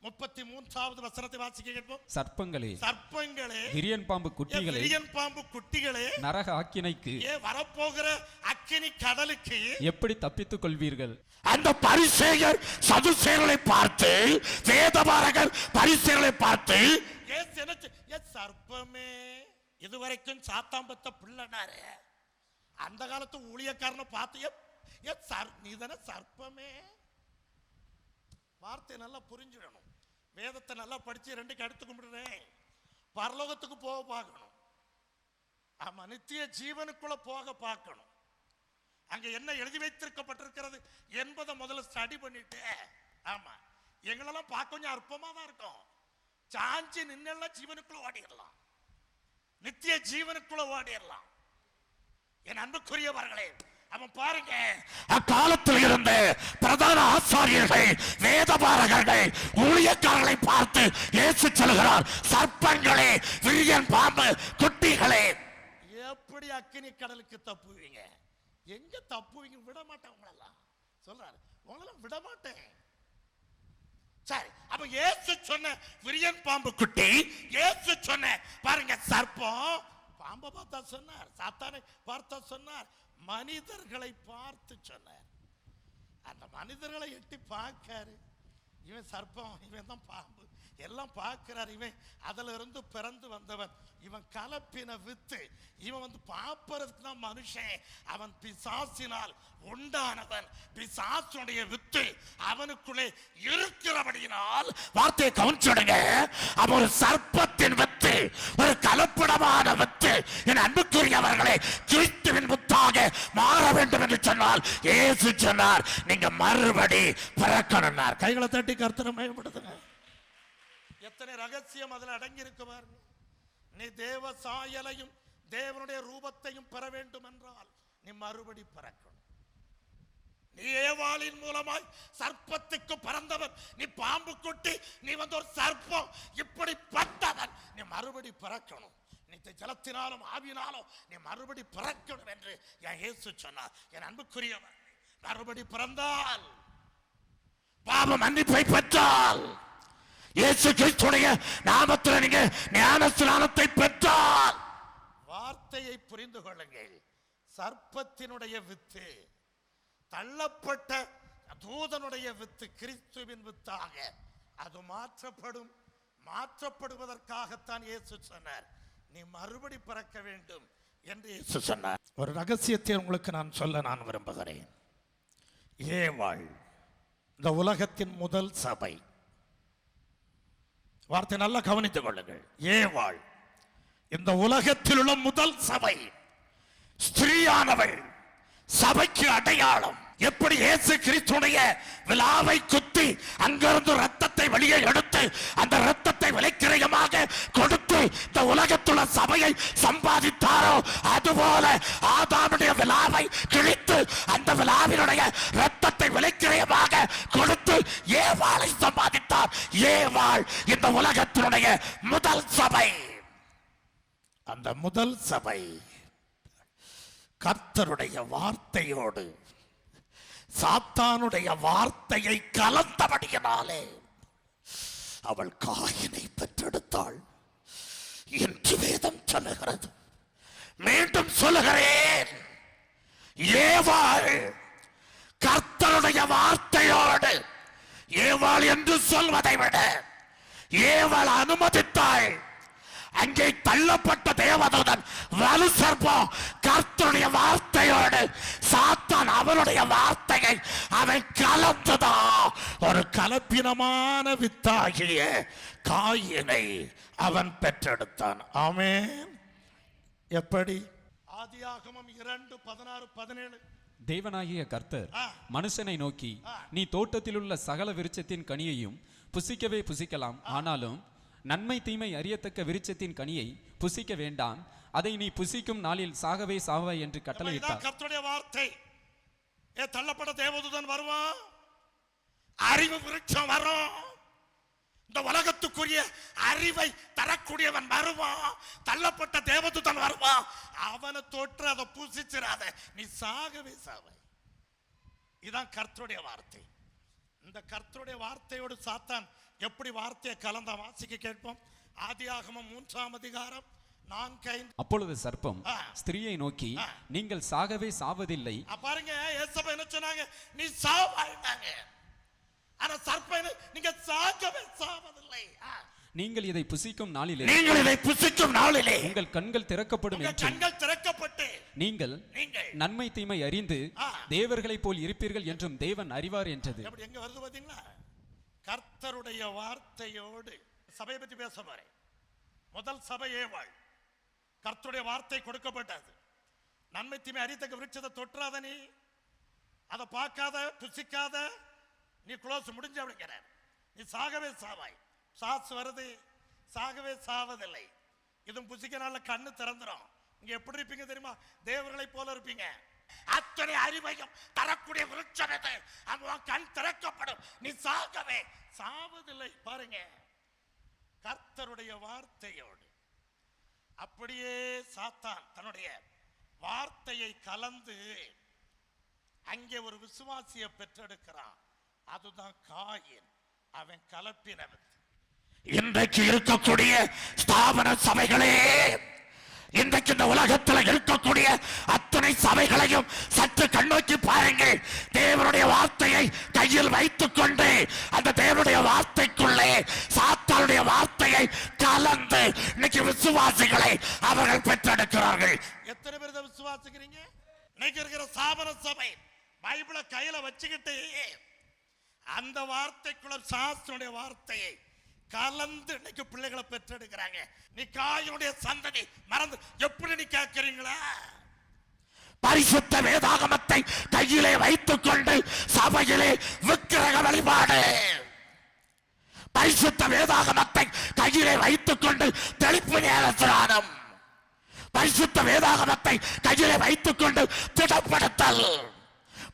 A: 33வது வசனத்தை வாசிக்க கேட்போம்.
B: சர்ப்பங்களே,
A: சர்ப்பங்களே,
B: விரியன் பாம்பு குட்டிகளே,
A: விரியன் பாம்பு குட்டிகளே,
B: நரக ஆக்கினைக்கு,
A: வரப்போகிற அக்கினி கடலுக்கு
B: எப்படி தப்பித்துக் கொள்வீர்கள்?
C: அந்த பரிசேயர் சதுசேயர்களை பார்த்து, வேதபாரகர் பரிசேயர்களை பார்த்து,
A: சர்ப்பமே, இதுவரைக்கும் சாத்தாம் பத்த பிள்ளைனாரு, அந்த காலத்து ஊழியக்காரனை பார்த்து நீதான சர்ப்பமே. வார்த்தை நல்லா புரிஞ்சிடணும். வேதத்தை நல்லா படிச்சு 2க்கு அடுத்து கும்பிடுறேன். பரலோகத்துக்கு போக பார்க்கணும். ஆமா, நித்திய ஜீவனுக்குள்ள போக பார்க்கணும். அங்க என்ன எழுதி வைத்திருக்கப்பட்டிருக்கிறது என்பதை முதல்ல ஸ்டடி பண்ணிட்டு, ஆமா, எங்களெல்லாம் பார்க்க கொஞ்சம் அற்பமா தான் இருக்கும். சாஞ்சி நின்னெல்லாம் ஜீவனுக்குள்ள ஓடிடலாம், நித்திய ஜீவனுக்குள்ள ஓடிடலாம். என் அன்புக்குரியவர்களே, அவன் பாருங்க,
C: அக்காலத்தில் இருந்த பிரதான ஆசாரியர்கள், வேதபாரகர்கள், ஊழியக்காரர்களை பார்த்து இயேசு சொல்கிறார், சர்ப்பங்களே, விரியன் பாம்பு குட்டிகளே,
A: எப்படி அக்கினி கடலுக்கு தப்புவீங்க? எங்க தப்புவீங்க? விட மாட்டேன் உங்களெல்லாம் சொல்றாரு, உங்களெல்லாம் விட மாட்டேன். சரி, அப்ப இயேசு சொன்ன விரியன் பாம்பு குட்டி, இயேசு சொன்ன பாருங்க சர்ப்பம், பாம்பை பார்த்தா சொன்னார், சாத்தானை பார்த்தா சொன்னார், மனிதர்களை பார்த்து சொன்னார். அந்த மனிதர்களை எட்டி பார்க்காரு. இவன் சர்ப்பம், இவன் தான் பாம்பு, எல்லாம் பார்க்கிறார். இவன் அதுல இருந்து பிறந்து வந்தவன், இவன் கலப்பின வித்து, இவன் வந்து பார்ப்பதற்கு தான் மனுஷன், அவன் பிசாசினால் உண்டானவன், பிசாசுடைய வித்து அவனுக்குள்ளே இருக்கிறபடியினால்.
C: வார்த்தையை கவனிச்சுடுங்க, அவன் ஒரு சர்ப்பத்தின் வித்து, ஒரு கலப்படமான வித்து. என் அன்புக்குரியவர்களே, கிறிஸ்துவின் வித்தாக மாற வேண்டும் என்று சொன்னால் இயேசு சொன்னார், நீங்க மறுபடி பிறக்கணும்னார்.
A: கைகளை தட்டி கர்த்தரை மகிமைப்படுத்துங்க. எத்தனை ரகசியம் அதில் அடங்கி இருக்கு பாருங்க. நீ தேவ சாயலையும் தேவனுடைய ரூபத்தையும் பெற வேண்டும் என்றால் நீ மறுபடி பிறக்கணும். நீ ஏவாளின் மூலமாய் சர்ப்பத்துக்கு பிறந்தவன், நீ பாம்பு குட்டி, நீ வந்து ஒரு சர்ப்பம், இப்படிப்பட்டவன், நீ மறுபடி பிறக்கணும். நீ ஜலத்தினாலும் ஆவியினாலும் நீ மறுபடி பிறக்கணும் என்று என் இயேசு சொன்னார். என் அன்புக்குரியவன், மறுபடி பிறந்தால்,
C: பாவ மன்னிப்பை பெற்றால், இயேசு கிறிஸ்துவின் நாமத்தில் நீங்க ஞானஸ்நானத்தை பெற்றால்,
A: வார்த்தையை புரிந்து கொள்ளுங்கள். சர்ப்பத்தினுடைய வித்து, தள்ளப்பட்ட தூதனுடைய வித்து கிறிஸ்துவின் வித்தாக அது மாற்றப்படும். மாற்றப்படுவதற்காகத்தான் இயேசு சொன்னார், நீ மறுபடி பிறக்க வேண்டும் என்று இயேசு சொன்னார். ஒரு ரகசியத்தை உங்களுக்கு நான் சொல்ல நான் விரும்புகிறேன். ஏவாள் இந்த உலகத்தின் முதல் சபை. வார்த்தை நல்லா கவனித்துக் கொள்ளுங்கள். ஏவாள் இந்த உலகத்தில் உள்ள முதல் சபை. ஸ்திரீயானவள் சபைக்கு அடையாளம். எப்படி இயேசு கிறிஸ்துடைய விலாவை குத்தி அங்கிருந்து ரத்தத்தை வெளியே எடுத்து அந்த ரத்தத்தை விலைக்கிரயமாக கொடுத்து இந்த உலகத்துள்ள சபையை சம்பாதித்தாரோ, அதுபோல ஆதாமுடைய விலாவை கிழித்து அந்த விலாவினுடைய ரத்தத்தை விலைக்கிரயமாக கொடுத்து ஏவாளை சம்பாதித்தார். ஏவாள் இந்த உலகத்தினுடைய முதல் சபை. அந்த முதல் சபை கர்த்தருடைய வார்த்தையோடு சாத்தானுடைய வார்த்தையை கலந்தபடியினாலே அவள் காயினை பெற்றெடுத்தாள் என்று வேதம் சொல்லுகிறது. மீண்டும் சொல்லுகிறேன், ஏவாள் கர்த்தருடைய வார்த்தையோடு, ஏவாள் என்று சொல்வதை விட ஏவாள் அனுமதித்தாள். அங்கே தள்ளப்பட்ட தேவதூதன் வலு சர்ப்பம் கர்த்தருடைய வார்த்தையோடு சாத்தான் அவனுடைய வார்த்தையை அவன் கலந்ததா ஒரு கலப்பினமான வித்தாகிய காயினை அவன் பெற்றெடுத்தான். ஆமென். எப்படி? ஆதியாகமம் 2:16-17.
B: தேவனாகிய கர்த்தர்
A: ஆ.
B: மனுஷனை நோக்கி,
A: ஆ.
B: நீ தோட்டத்திலுள்ள சகல விருட்சத்தின் கனியையும் புசிக்கவே புசிக்கலாம், ஆனாலும் நன்மை தீமை அறியத்தக்க விருட்சத்தின் கனியை புசிக்க வேண்டாம், அதை நீ புசிக்கும் நாளில் சாகவே சாவாய் என்று கட்டளையிட்டார்.
A: கர்த்தருடைய வார்த்தை. தள்ளப்பட்ட தேவதூதன் வருவான், அறிவு விருட்சம் வரும், இந்த உலகத்துக்குரிய அறிவை தரக்கூடியவன் வருவான், தள்ளப்பட்ட தேவதூதன் வருவான், அவனை தொற்று அதை புசிச்சிடாத, நீ சாகவே சாவாய். இதான் கர்த்தருடைய வார்த்தை. இந்த கர்த்தருடைய வார்த்தையோடு சாத்தான் எப்படி வார்த்தையை கலந்த வாசிக்க கேட்போம். ஆதியாகமம் 3:4-5.
B: அப்பொழுது சர்ப்பம்
A: ஆ.
B: ஸ்திரீயை நோக்கி,
A: ஆ.
B: நீங்கள் சாகவே சாவதில்லை.
A: பாருங்க, ஏசப்பா என்ன சொன்னாங்க? நீ சாவாயினாங்க. ஆனா சர்ப்பம், நீங்க சாகவே சாவதில்லை.
B: நீங்கள் இதை புசிக்கும் நாளிலே
C: உங்கள்
B: கண்கள் திறக்கப்படும்
A: உங்க
B: என்றும்
A: கண்கள் திறக்கப்பட்டு
B: நீங்கள் நன்மை தீமை அறிந்து
A: ஆ.
B: தேவர்களைப் போல் இருப்பீர்கள் என்றும் தேவன் அறிவார் என்றது.
A: எப்படி எங்க வருது பாத்தீங்களா? கர்த்தருடைய வார்த்தையோடு சபையை பத்தி பேச போறேன். முதல் சபை ஏவாள். கர்த்தருடைய வார்த்தை கொடுக்கப்பட்டது. நன்மை தீமை அறியத்தக்க விருட்சத்தை தொற்றாத, நீ அதை பார்க்காத, புசிக்காத, நீ க்ளோஸ் முடிஞ்ச அப்படிங்கிற, நீ சாகவே சாவாய். சாஸ் வருது, சாகவே சாவதில்லை. இதுவும் புசிக்க நாள்ல கண்ணு திறந்துடும். நீங்க எப்படி இருப்பீங்க தெரியுமா? தேவர்களை போல இருப்பீங்க. அத்தனை அறிவையும் தரக்கூடிய விருட்சம் இது. அங்க கண் திறக்கப்படும், நீ சாகவே சாவதில்லை. பாருங்க, கர்த்தருடைய வார்த்தையோடு அப்படியே சாத்தான் தன்னுடைய வார்த்தையை கலந்து அங்கே ஒரு விசுவாசியை பெற்றெடுக்கிறான். அதுதான் காயின். அவன் கலப்பினவன்.
C: இன்றைக்கு இருக்கக்கூடிய ஸ்தாபன சபைகளே, இன்றைக்கு இந்த உலகத்தில் இருக்கக்கூடிய அத்தனை சபைகளையும் சற்று கண்ணோக்கி பாருங்கள். தேவனுடைய வார்த்தையை கையில் வைத்துக் கொண்டு அந்த தேவனுடைய வார்த்தைக்குள்ளே சாத்தானுடைய வார்த்தையை கலந்து இன்னைக்கு விசுவாசிகளை அவர்கள் பெற்றெடுக்கிறார்கள்.
A: எத்தனை பேர் இதை விசுவாசிக்கிறீங்க? இன்னைக்கு இருக்கிற ஸ்தாபன சபை பைபிளை கையில வச்சுக்கிட்டு அந்த வார்த்தைக்குள்ள சாஸ்திரனுடைய வார்த்தையை கலந்து இன்னைக்கு பிள்ளைகளை பெற்றெடுக்கிறாங்க. நீ காயினுடைய சந்ததி மறந்து எப்படி நீ கேட்கிறீங்களா?
C: பரிசுத்த வேதாகமத்தை கையிலே வைத்துக் கொண்டு சபையிலே விக்கிரக வழிபாடு, பரிசுத்த வேதாகமத்தை கையிலே வைத்துக் கொண்டு தெளிப்பு ஞானஸ்நானம், பரிசுத்த வேதாகமத்தை கையிலே வைத்துக் கொண்டு திடப்படுத்தல்,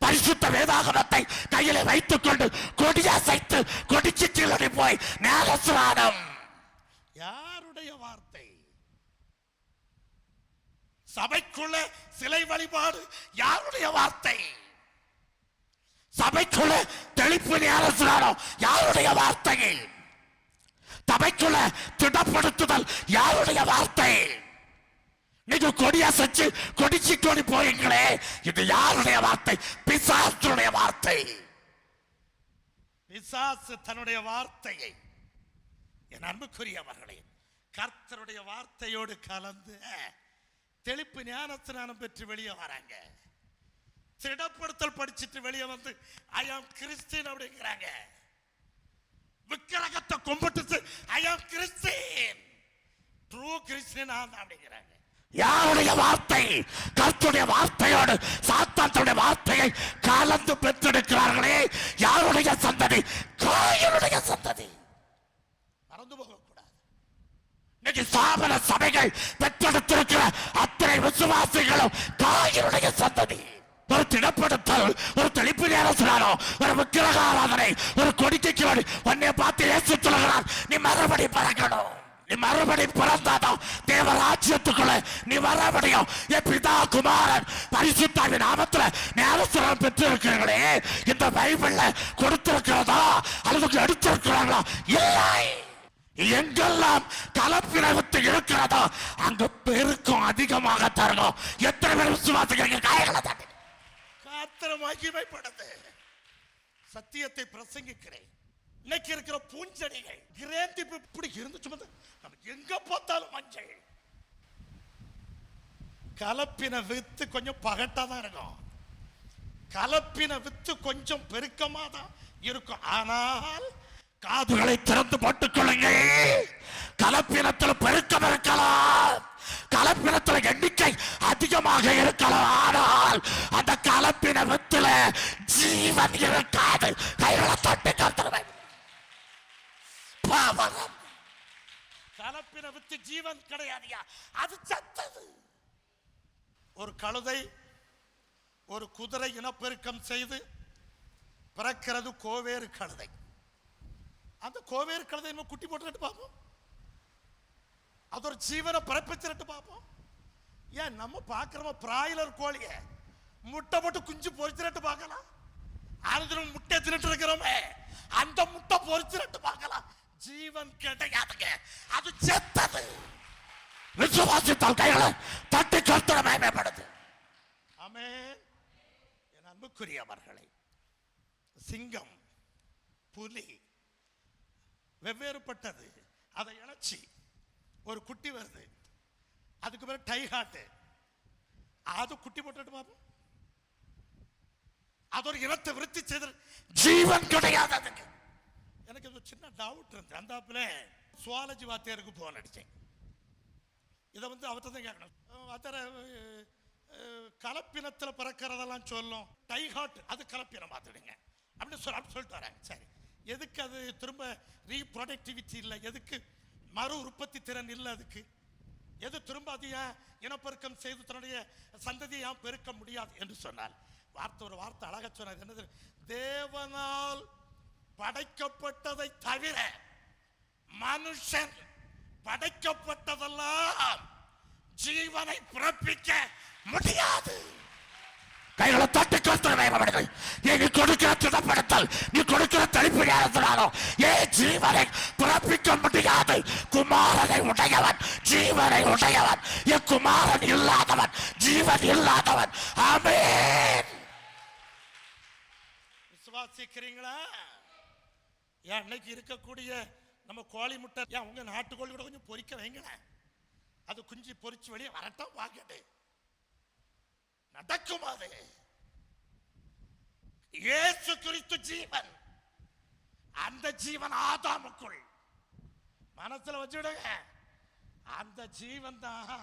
C: பரிசுத்த வேதாகமத்தை கையிலே வைத்துக் கொண்டு கொடியசைத்து கொடிச்சிட்டு போய் ஞானஸ்நானம்.
A: யாருடைய வார்த்தை? சபைக்குள்ள சிலை வழிபாடு யாருடைய வார்த்தை?
C: சபைக்குள்ள தெளிப்பு ஞானஸ்நானம் யாருடைய வார்த்தை? சபைக்குள்ள திடப்படுத்துதல் யாருடைய வார்த்தை? நீங்க கொடியசைச்சு கொடிச்சிட்டு போறீங்களே, இது யாருடைய வார்த்தை? பிசாசுடைய வார்த்தை.
A: பிசாசு தன்னுடைய வார்த்தையை, என் அன்புக்குரியவர்களே, கர்த்தருடைய வார்த்தையோடு கலந்து தெளிப்பு ஞானஸ்நானம் பெற்று வெளியே வராங்க. திடப்படுத்தல் படிச்சுட்டு வெளியே வந்து ஐ ஆம் கிறிஸ்டியன் அப்படிங்கிறாங்க. விக்கிரகத்தை கும்பிட்டு ஐ ஆம் கிறிஸ்டியன், ட்ரூ கிறிஸ்டியன் அப்படிங்கிறாங்க.
C: யாருடைய வார்த்தை? கர்த்தருடைய வார்த்தையோடு சாத்தானுடைய வார்த்தையை கலந்து பெற்றெடுக்கிறார்களே, யாருடைய சந்ததி? காயினுடைய சந்ததி.
A: மறந்து போகக்கூடாது.
C: இன்னைக்கு ஸ்தாபன சபைகள் பெற்றெடுத்திருக்கிற அத்தனை விசுவாசிகளும் காயினுடைய சந்ததி. ஒரு திடப்படுத்தல், ஒரு தெளிப்பு ஞானஸ்நானம், ஒரு விக்கிரக ஆராதனை, ஒரு கொடிக்கைக்கு வழி உன்னை பார்த்து இயேசு சொல்கிறார், நீ மறுபடி பிறக்கணும். நீ மறுபடி பிறந்தாதான் தேவராஜ்யத்துக்குள்ள நீ மறுபடியும் என் பிதா குமாரன் பரிசுத்தாவின் நாமத்துல ஞானஸ்நானம் பெற்றிருக்கிறீர்களே, இந்த பைபிள்ல கொடுத்திருக்கிறதா அல்லது எடுத்திருக்கிறாங்களா? இல்லை. எங்கெல்லாம் கலப்பின வித்து இருக்கிறதோ அங்கு பெருக்கும் அதிகமாக தரணும். எத்தனை பேர் விசுவாசிக்கிறீங்க? காயங்களை தட்டி
A: கர்த்தரை மகிமைப்படுத்து. சத்தியத்தை பிரசங்கிக்கிறேன். இன்னைக்கு இருக்கிற பூஞ்செடிகள் கிரேந்தி இப்படி இருந்துச்சு, நம்ம எங்க பார்த்தாலும் மஞ்சள். கலப்பின வித்து கொஞ்சம் பகட்டா தான் இருக்கும், கலப்பின வித்து கொஞ்சம் பெருக்கமா தான் இருக்கும். ஆனால்
C: காதுகளை திறந்து போட்டுக் கொள்ளுங்கள். கலப்பினத்தில் பெருக்கம் இருக்கலாம், கலப்பினத்தில் எண்ணிக்கை அதிகமாக இருக்கலாம், ஆனால் அந்த கலப்பின வித்துல ஜீவன் இருக்காது. கைகளை தட்டி கர்த்தரை பாவம்.
A: கலப்பின வித்து ஜீவன் கிடையாதியா, அது சத்தது. ஒரு கழுதை ஒரு குதிரை இனப்பெருக்கம் செய்து பிறக்கிறது கோவேறு கழுதை. அந்த கோவேறு கழுதை நம்ம குட்டி போட்டு பார்ப்போம், அது ஒரு ஜீவனை பிறப்பிச்சுட்டு பார்ப்போம். ஏன் நம்ம பார்க்கிறோம் பிராய்லர் கோழிய முட்டை போட்டு குஞ்சு பொறிச்சிட்டு பார்க்கலாம், அது முட்டை தின்னுட்டு இருக்கிறோமே அந்த முட்டை பொறிச்சிட்டு பார்க்கலாம். ஜீவன் கிடையாதுங்க, அது செத்தது.
C: விசுவாசித்தால் கைகளை தட்டி கர்த்தரை மகிமைப்படுத்து.
A: ஆமென். என் அன்புக்குரியவர்களே, சிங்கம் புலி வெவ்வேறுபட்டது. அதை இணைச்சி ஒரு குட்டி வருது, அதுக்கு பேர் டைகாட்டு. அது குட்டி போட்டு பார்ப்போம், அது ஒரு இனத்தை விருத்தி செய்து
C: ஜீவன் கிடையாது அதுக்கு.
A: எனக்கு ஒரு சின்ன டவுட் இருந்து அந்த சுவாலஜி வாத்தியாருக்கு போன் அடிச்சேன். இதை அவர்கிட்ட தான் கேட்கணும். வாத்தியார கலப்பினத்தில் பிறக்கிறதெல்லாம் சொல்லும், டைகாட் அது கலப்பினம் பார்த்துடுங்க அப்படின்னு சொல்லிட்டு வராங்க. சரி, எதுக்கு அது திரும்ப ரீப்ரொடக்டிவிட்டி இல்லை, எதுக்கு மறு உற்பத்தி திறன் இல்லை, அதுக்கு எது திரும்ப அது ஏன் இனப்பெருக்கம் செய்து தன்னுடைய சந்ததியை ஏன் பெருக்க முடியாது என்று சொன்னால் ஒரு வார்த்தை அழகா சொன்னார். என்னது? தேவனால் படைக்கப்பட்டதை தவிர மனுஷன் படைக்கப்பட்டதெல்லாம் ஜீவனை பிறப்பிக்க முடியாது.
C: கைகளை தட்டி கர்த்தரை மகிமைப்படுத்து. நீ கொடுக்கிற திடப்படுத்தல், நீ கொடுக்கிற தெளிப்பு நேரத்தினாலும் ஜீவனை பிறப்பிக்க முடியாது. குமாரனை உடையவன் ஜீவனை உடையவன், என் குமாரன் இல்லாதவன் ஜீவன் இல்லாதவன். ஆமென்.
A: விசுவாசிக்கிறீங்களா? ஏன் இன்னைக்கு இருக்கக்கூடிய நம்ம கோழி முட்டை, ஏன் உங்க நாட்டுக்கோழி கூட கொஞ்சம் பொரிக்க வைங்களேன், அது குஞ்சு பொரிச்சு வெளியே வரட்டும், வாங்கிட்டு நடக்கும். அது இயேசு கிறிஸ்து ஜீவன், அந்த ஜீவன் ஆதாமுக்குள் மனசுல வச்சுடுங்க. அந்த ஜீவன் தான்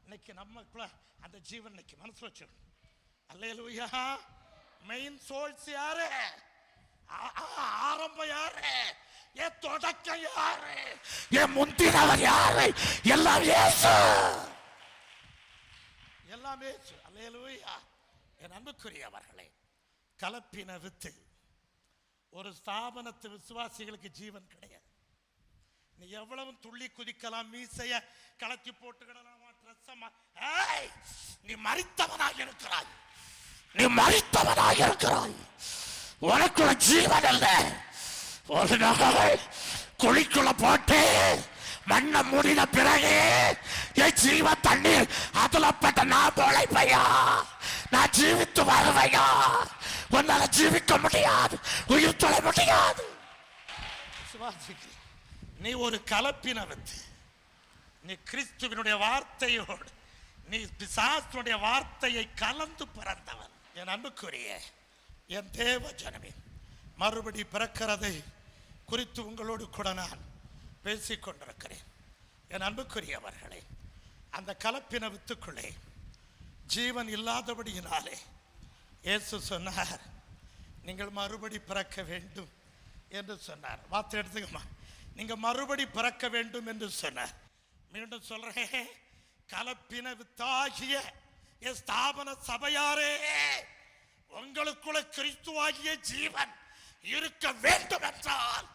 A: இன்னைக்கு நமக்குள்ள, அந்த ஜீவன் இன்னைக்கு மனசுல வச்சிடும். அல்லேலூயா. மெயின் சோர்ஸ் யாரு? ஆரம்பம் யாரு? என் தொடக்கம் யாரு?
C: என் முந்தினவர் யாரு? எல்லாம் இயேசு,
A: எல்லாம் இயேசு. அல்லேலூயா. என் அன்புக்குரியவர்களே, கலப்பின வித்து ஒரு ஸ்தாபனத்து விசுவாசிகளுக்கு ஜீவன் கிடையாது. நீ எவ்வளவு துள்ளி குதிக்கலாம், மீசைய கலத்தி போட்டுக்கிடலாம்,
C: நீ மரித்தவனாக இருக்கிறாய், நீ மரித்தவனாக இருக்கிறாய். உனக்குள்ள ஜீவன் அல்ல. ஒரு நகரை குழிக்குள்ள போட்டு மண்ணை மூடின பிறகு என் ஜீவ தண்ணீர் அதுல பட்ட நான் பொழைப்பையா, நான் ஜீவித்து வருவையா? உன்னால ஜீவிக்க முடியாது, உயிர் தொழ முடியாது.
A: நீ ஒரு கலப்பின வித்து. நீ கிறிஸ்துவினுடைய வார்த்தையோடு, நீ பிசாசுடைய வார்த்தையை கலந்து பிறந்தவன். என் அன்புக்குரிய என் தேவ ஜனமே, மறுபடி பிறக்கிறதை குறித்து உங்களோடு கூட நான் பேசிக்கொண்டிருக்கிறேன். என் அன்புக்குரியவர்களே, அந்த கலப்பின வித்துக்குள்ளே ஜீவன் இல்லாதபடியினாலே இயேசு சொன்னார், நீங்கள் மறுபடி பிறக்க வேண்டும் என்று சொன்னார். வார்த்தை எடுத்துக்கமா, நீங்க மறுபடி பிறக்க வேண்டும் என்று சொன்னார். மீண்டும் சொல்றேன், கலப்பின வித்தாகிய என் ஸ்தாபன சபையாரே, உங்களுக்குள்ள கிறிஸ்துவாகிய ஜீவன் இருக்க வேண்டும் என்றால்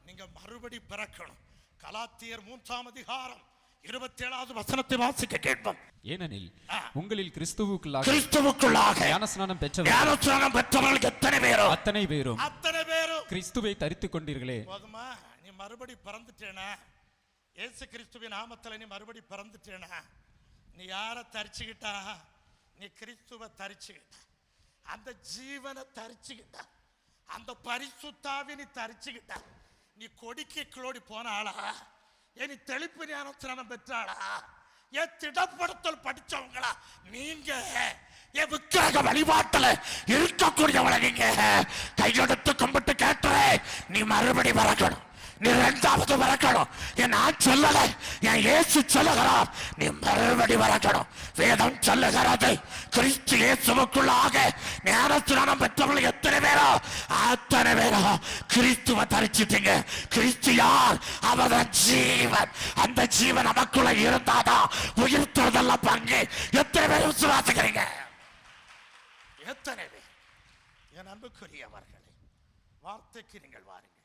A: நீங்க மறுபடி பிறக்கணும். கலாத்தியர் 3ஆம் அதிகாரம் 27வது வசனத்தை வாசிக்க கேட்போம்.
B: ஏனெனில் உங்களில்
C: கிறிஸ்துவுக்குள்ளாக
B: ஞானஸ்நானம்
C: பெற்றவர்களுக்கு அத்தனை பேரும்
B: கிறிஸ்துவை தரித்துக் கொண்டீர்களே.
A: போதுமா? நீ மறுபடி பிறந்துட்டேனா? இயேசு கிறிஸ்துவின் நாமத்தில் நீ மறுபடி பிறந்துட்டேனா? நீ யாரை தரிச்சுக்கிட்டா? நீ கிறிஸ்துவை தரிச்சுக்கிட்ட, அந்த ஜீவனை தரிச்சுக்கிட்ட, அந்த பரிசுத்தாவை நீ தரிச்சுக்கிட்ட. நீ கொடிக்கு கிளோடி போன ஆளா? நீ தெளிப்பு ஞானஸ்நானம் பெற்றாளா? என் திடப்படுத்தல் படிச்சவங்களா நீங்க?
C: என் விக்கிரக வழிபாட்டுல இருக்கக்கூடியவளை நீங்க கையெடுத்து கும்பிட்டு கேட்டுறே, நீ நீ மறுபடி பிறக்கணும், நீ இரண்டாவது பிறக்கணும். நான் சொல்லல, என் இயேசு சொல்லுகிறார், நீ மறுபடி பிறக்கணும். வேதம் சொல்லுகிறது, கிறிஸ்து இயேசுவுக்குள்ளாக ஞானஸ்நானம் பெற்றவர்கள் எத்தனை பேரோ அத்தனை பேரோ கிறிஸ்துவை தரிச்சிட்டீங்க. கிறிஸ்து யார்? அவர்தான் ஜீவன். அந்த ஜீவன் நமக்குள்ள இருந்தாதான் உயிர்த்தெழுதல்ல பங்கு. எத்தனை பேர் விசுவாசிக்கிறீங்க? எத்தனை பேர்?
A: என் அன்புக்குரியவர்களே, வார்த்தைக்கு நீங்கள் வாருங்கள்.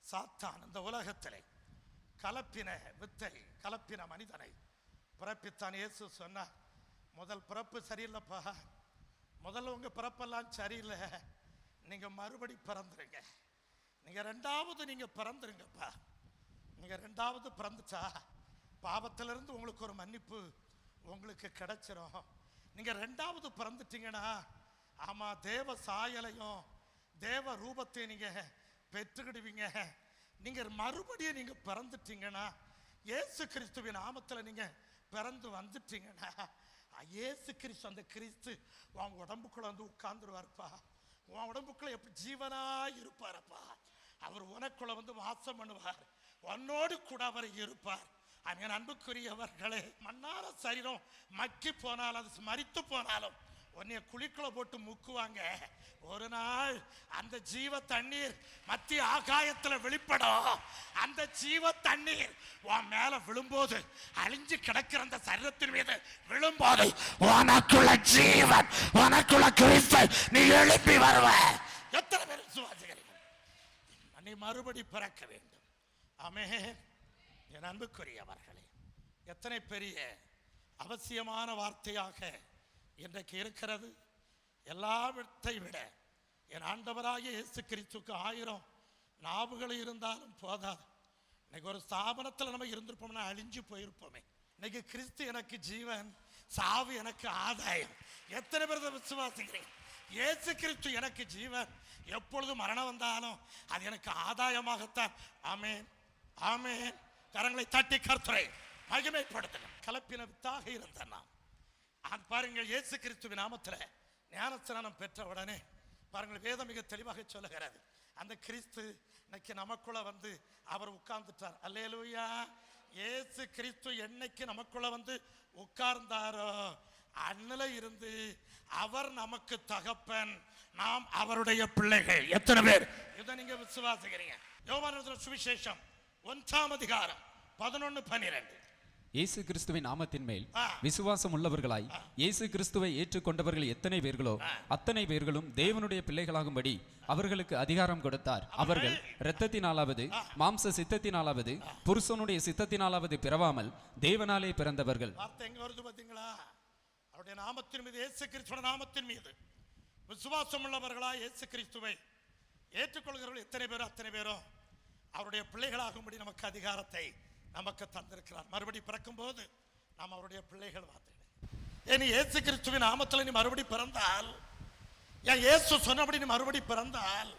A: சாத்தான் இந்த உலகத்திலே கலப்பின வித்தை, கலப்பின மனிதனை பிறப்பித்தான். இயேசு சொன்னார், முதல் பிறப்பு சரியில்லைப்பா, முதல்ல உங்க பிறப்பெல்லாம் சரியில்லை, நீங்க மறுபடி பிறந்துருங்க, நீங்க ரெண்டாவது நீங்க பிறந்துருங்கப்பா. நீங்க ரெண்டாவது பிறந்துட்டா பாவத்திலிருந்து உங்களுக்கு ஒரு மன்னிப்பு உங்களுக்கு கிடைச்சிரும். நீங்க ரெண்டாவது பிறந்துட்டீங்கன்னா, ஆமா, தேவ சாயலையும் தேவ ரூபத்தை நீங்க பெற்றுக்கிடுவீங்க. நீங்க மறுபடியும் நீங்க பிறந்துட்டீங்கன்னா, இயேசு கிறிஸ்துவின் நாமத்தில் நீங்க பிறந்து வந்துட்டீங்கன்னா, இயேசு கிறிஸ்து, அந்த கிறிஸ்து உன் உடம்புக்குள்ள வந்து உட்கார்ந்துருவார்ப்பா. உன் உடம்புக்குள்ள எப்படி ஜீவனா இருப்பாரப்பா. அவர் உனக்குள்ள வந்து வாசம் பண்ணுவார், உன்னோடு கூட அவர் இருப்பார். என் அன்புக்குரியவர்களே, மண்ணார சரீரம் மக்கி போனாலும், அது மரித்து போனாலும் உன்னைய குழிக்குள்ள போட்டு முக்குவாங்க. ஒரு நாள் அந்த ஜீவ தண்ணீர் மத்திய ஆகாயத்துல வெளிப்படும். அந்த ஜீவ தண்ணீர் உன் மேல விழும்போது, அழிஞ்சு கிடக்கிற அந்த சரீரத்தின் மீது விழும்போது,
C: உனக்குள்ள ஜீவன், உனக்குள்ள கிறிஸ்து, நீ எழுப்பி வருவ.
A: எத்தனை பேர் விசுவாசிக்கிறீங்க? நீ மறுபடி பிறக்க வேண்டும். ஆமென். என் அன்புக்குரியவர்களே, எத்தனை பெரிய அவசியமான வார்த்தையாக இன்றைக்கு இருக்கிறது. எல்லாவற்றை விட என் ஆண்டவராகிய இயேசு கிறிஸ்துவுக்கு 1000 நாவுகள் இருந்தாலும் போதாது. இன்னைக்கு ஒரு ஸ்தாபனத்தில் நம்ம இருந்திருப்போம்னா அழிஞ்சு போயிருப்போமே. இன்னைக்கு கிறிஸ்து எனக்கு ஜீவன், சாவு எனக்கு ஆதாயம். எத்தனை பேர் விசுவாசிக்கிறீங்க? இயேசு கிறிஸ்து எனக்கு ஜீவன், எப்பொழுது மரணம் வந்தாலும் அது எனக்கு ஆதாயமாகத்தான். ஆமென், ஆமென். கரங்களை தட்டி கர்த்தரை மகிமைப்படுத்தணும். கலப்பின வித்தாக இருந்த நாம் பாருங்கள், இயேசு கிறிஸ்துவின் நாமத்தில் ஞானஸ்நானம் பெற்ற உடனே பாருங்கள், வேதம் மிக தெளிவாக சொல்லுகிறது, அந்த கிறிஸ்து இன்னைக்கு நமக்குள்ள வந்து அவர் உட்கார்ந்துட்டார். அல்லேலூயா. இயேசு கிறிஸ்து என்னைக்கு நமக்குள்ள வந்து உட்கார்ந்தாரோ அண்ணில இருந்து அவர் நமக்கு தகப்பன், நாம் அவருடைய பிள்ளைகள்.
C: எத்தனை பேர்
A: இதை நீங்க விசுவாசிக்கிறீங்க? யோவான் சுவிசேஷம் 1ஆம் அதிகாரம் 11-12.
B: இயேசு கிறிஸ்துவின் நாமத்தின் மேல் விசுவாசம் உள்ளவர்களாய் இயேசு கிறிஸ்துவை ஏற்றுக்கொண்டவர்கள் எத்தனை பேர்களோ அத்தனை பேர்களும் தேவனுடைய பிள்ளைகளாகும்படி அவர்களுக்கு அதிகாரம் கொடுத்தார். அவர்கள் இரத்தத்தினாலாவது மாம்ச சித்தத்தினாலாவது புருஷனுடைய சித்தத்தினாலாவது பிறவாமல் தேவனாலே பிறந்தவர்கள்.
A: வார்த்தை எங்க வருது பாத்தீங்களா? அவருடைய நாமத்தின் மீது, இயேசு கிறிஸ்துவின் நாமத்தின் மீது விசுவாசம் உள்ளவர்களாய் இயேசு கிறிஸ்துவை ஏற்றுக்கொள்கிறவர்கள் எத்தனை பேரோ அத்தனை பேரோ அவருடைய பிள்ளைகளாகும்படி நமக்கு அதிகாரத்தை நமக்கு தந்திருக்கிறார். மறுபடி பிறக்கும் போது நாம் அவருடைய பிள்ளைகள். ஏன் இயேசு கிறிஸ்துவின் நாமத்தில் நீ மறுபடி பிறந்தால், ஏன் இயேசு சொன்னபடி நீ மறுபடி பிறந்தால்,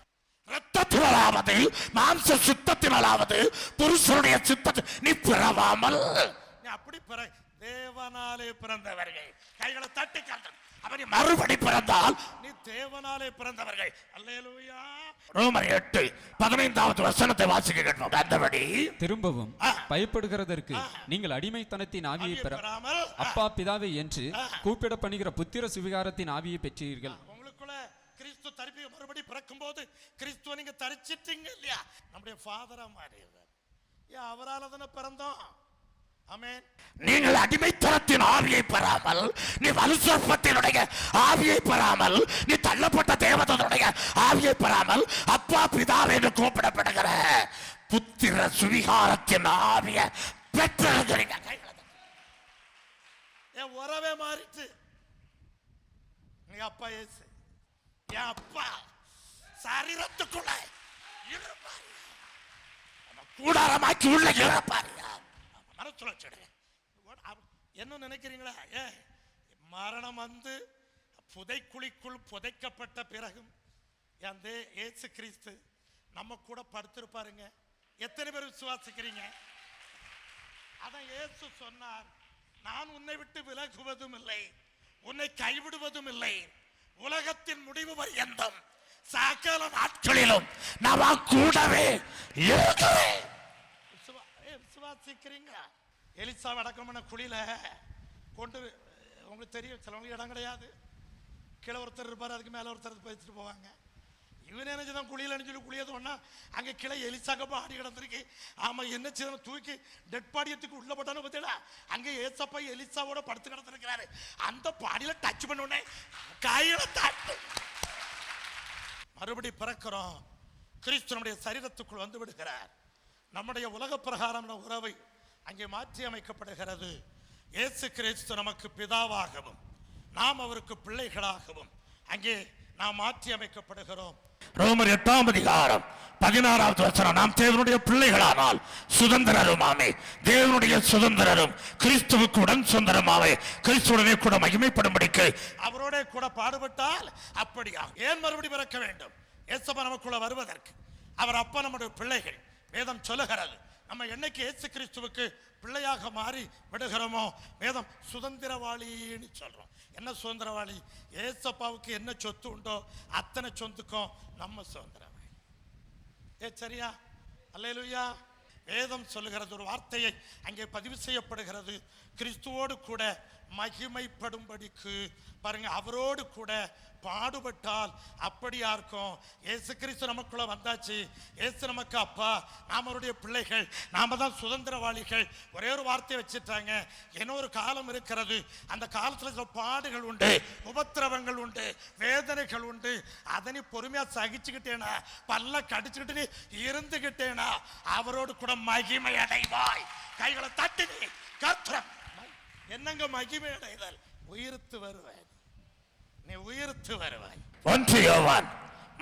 C: இரத்தத்தினாலாவது மாம்ச சித்தத்தினாலாவது புருஷனுடைய சித்தத்தை நீ பிறவாமல்,
A: நீ அப்படி தேவனாலே பிறந்தவர்கள். கைகளை தட்டி காட்டு.
C: அவனை மறுபடி பிறந்தால்
A: நீ தேவனாலே பிறந்தவர்கள். அல்லேலூயா.
C: ரோமர் 8:15 வசனத்தை வாசிக்க கேட்போம். அந்தபடி
B: திரும்பவும் பயப்படுகிறதற்கு நீங்கள் அடிமைத்தனத்தின் ஆவியை பெறாமல் அப்பா பிதாவே என்று கூப்பிட பண்ணுகிற புத்திர சுவிகாரத்தின் ஆவியை பெற்றீர்கள்.
A: உங்களுக்குள்ள கிறிஸ்து தரிப்பி மறுபடி பிறக்கும் போது கிறிஸ்துவ நீங்க தரிச்சிட்டீங்க இல்லையா? நம்முடைய ஃபாதரா மாறியவர். ஏன் அவரால் தானே பிறந்தோம். ஆமென்.
C: நீங்கள் அடிமைத்தனத்தின் ஆவியை பெறாமல், நீ வலுசற்பத்தினுடைய ஆவியை பெறாமல், நீ தள்ளப்பட்ட தேவதனுடைய ஆவியை பெறாமல், அப்பா பிதாவே என்று கூப்பிடப்படுகிற புத்திர சுவிகாரத்தின் ஆவியை பெற்றிருக்கிறீங்க.
A: என் உறவே மாறிட்டு. நீ அப்பா இயேசு, என் அப்பா சரீரத்துக்குள்ள இருப்பாரு,
C: கூடாரமாக்கி உள்ள இருப்பாரு.
A: என்ன நினைக்கிறீங்களா? மரணம் வந்து புதைக்குழிக்குள் புதைக்கப்பட்ட பிறகும் இயேசு கிறிஸ்து நம்ம கூட படுத்திருப்பாருங்க. எத்தனை பேர் விசுவாசிக்கிறீங்க? அதான் இயேசு சொன்னார், நான் உன்னை விட்டு விலகுவதும் இல்லை, உன்னை கைவிடுவதும் இல்லை, உலகத்தின் முடிவு பரியந்தம்
C: சகல நாட்களிலும் நான் கூடவே இருக்கிறேன்.
A: விசுவாசிக்கிறீங்க? எலிசாவை அடக்கம் பண்ண குழியில கொண்டு, உங்களுக்கு தெரியும் சிலவங்களுக்கு இடம் கிடையாது, கீழே ஒருத்தர் இருப்பார், அதுக்கு மேலே ஒருத்தர் பேசிட்டு போவாங்க. இவன் நினைச்சுதான் குழியில் சொல்லி குழியது ஒன்னா அங்கே கிளை எலிசாக்கப்பா ஆடி கிடந்திருக்கு. ஆமா, என்ன செய்ய தூக்கி டெட் பாடியத்துக்கு உள்ள போட்டான்னு பார்த்தீங்களா, அங்கே ஏசப்பா எலிசாவோட படுத்து கிடந்திருக்கிறாரு. அந்த பாடியில டச் பண்ண உடனே கையில தட்டு, மறுபடி பிறக்கிறோம். கிறிஸ்து நம்முடைய சரீரத்துக்குள் வந்து விடுகிறார். நம்முடைய உலக பிரகாரமான உறவை அங்கே மாற்றி அமைக்கப்படுகிறது. இயேசு கிறிஸ்து நமக்கு பிதாவாகவும் நாம் அவருக்கு பிள்ளைகளாகவும் அங்கே நாம் மாற்றி அமைக்கப்படுகிறோம்.
C: ரோமர் 8ஆம் அதிகாரம் 16வது வசனம், நாம் தேவனுடைய பிள்ளைகளானால் சுதந்திரருமாமே, தேவனுடைய சுதந்திரரும் கிறிஸ்துவுக்கு உடன் சுதந்திரமாவே, கிறிஸ்துவுடனே கூட மகிமைப்படும்படிக்கு
A: அவரோட கூட பாடுபட்டால் அப்படியா. ஏன் மறுபடி பிறக்க வேண்டும்? ஏசப்பா நமக்குள்ள வருவதற்கு. அவர் அப்பா நம்முடைய பிள்ளைகள். வேதம் சொல்லுகிறது, நம்ம என்னைக்கு இயேசு கிறிஸ்துவுக்கு பிள்ளையாக மாறி விடுகிறோமோ, வேதம் சுதந்திரவாளின்னு சொல்றோம். என்ன சுதந்திரவாளி? ஏசப்பாவுக்கு என்ன சொத்து உண்டோ அத்தனை சொத்துக்கும் நம்ம சுதந்திரவாளி. சரியா? அல்லேலூயா. வேதம் சொல்லுகிறது, ஒரு வார்த்தையை அங்கே பதிவு செய்யப்படுகிறது, கிறிஸ்துவோடு கூட மகிமைப்படும்படிக்கு. பாருங்க, அவரோடு கூட பாடுபட்டால் அப்படியா இருக்கும். இயேசு கிறிஸ்து நமக்குள்ள வந்தாச்சு. இயேசு நமக்கு அப்பா, நாம் அவருடைய பிள்ளைகள், நாம தான் சுதந்திரவாளிகள். ஒரே ஒரு வார்த்தையை வச்சுட்டாங்க, இன்னொரு காலம் இருக்கிறது, அந்த காலத்துல சில பாடுகள் உண்டு, உபத்திரவங்கள் உண்டு, வேதனைகள் உண்டு. அதனை பொறுமையா சகிச்சுக்கிட்டேனா, பல்ல கடிச்சுக்கிட்டு நீ இருந்துகிட்டேனா, அவரோடு கூட மகிமை அடைவாய். கைகளை தட்டி நீ கர்த்தர். என்னங்க மகிமை அடைதல்? உயிர்த்து வருவாய், நீ உயிர்த்து வருவாய்.
C: 1 யோவான்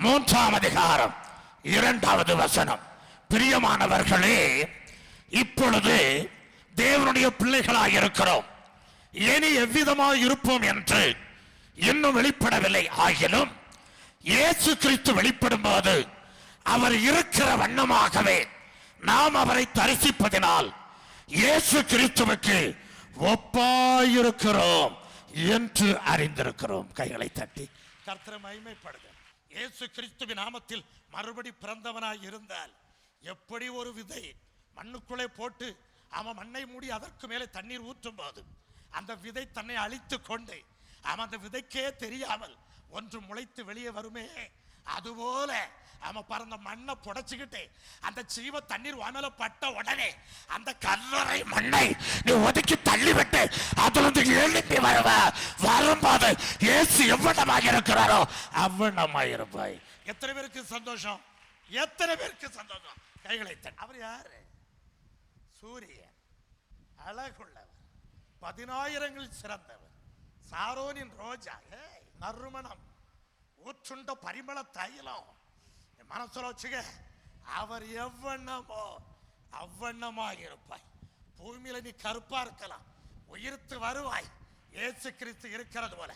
C: 3ஆம் அதிகாரம் 2வது வசனம், பிரியமானவர்களே, இப்பொழுது தேவனுடைய பிள்ளைகளாய் இருக்கிறோம், இனி எவ்விதமாய் இருப்போம் என்று இன்னும் வெளிப்படவில்லை. ஆகிலும் இயேசு கிறிஸ்து வெளிப்படும் போது அவர் இருக்கிற வண்ணமாகவே நாம் அவரை தரிசிப்பதினால் இயேசு கிறிஸ்துவுக்கு ஒப்பாயிருக்கிறோம் என்று அறிந்திருக்கிறோம். கைகளை தட்டி
A: கர்த்தரை மகிமைப்படுங்க. இயேசு கிறிஸ்துவின் நாமத்தில் மறுபடி பிறந்தவனாய் இருந்தால், எப்படி ஒரு விதை மண்ணுக்குள்ளே போட்டு அவன் மண்ணை மூடி அதற்கு மேலே தண்ணீர் ஊற்றும் போது அந்த விதை தன்னை அழித்து கொண்டு அவன் அந்த விதைக்கே தெரியாமல் ஒன்று முளைத்து வெளியே வருமே, அதுபோல அவன் பறந்த மண்ணை புடைச்சுக்கிட்டு அந்த ஜீவ தண்ணீர் வானல பட்ட உடனே அந்த கல்லறை மண்ணை நீ ஒதுக்கி தள்ளிவிட்டு அதிலிருந்து எழுப்பி வரும்போது இயேசு எவ்வளமாக இருக்கிறாரோ அவ்வளமாக இருப்பாய். எத்தனை பேருக்கு சந்தோஷம்? எத்தனை பேருக்கு சந்தோஷம்? கைகளை தட்டி. அவர் யாரு? சூரியன், அழகுள்ளவர், 10,000ங்களில் சிறந்தவர், சாரோனின் ரோஜா, நறுமணம் ஊற்றுண்ட பரிமள தைலம். மனசுல வச்சுக்க, அவர் எவ்வண்ணமோ அவ்வண்ணமாக இருப்பாய். பூமியில நீ கருப்பா இருக்கலாம், உயிர்த்து வருவாய். இயேசு கிறிஸ்து இருக்கிறது போல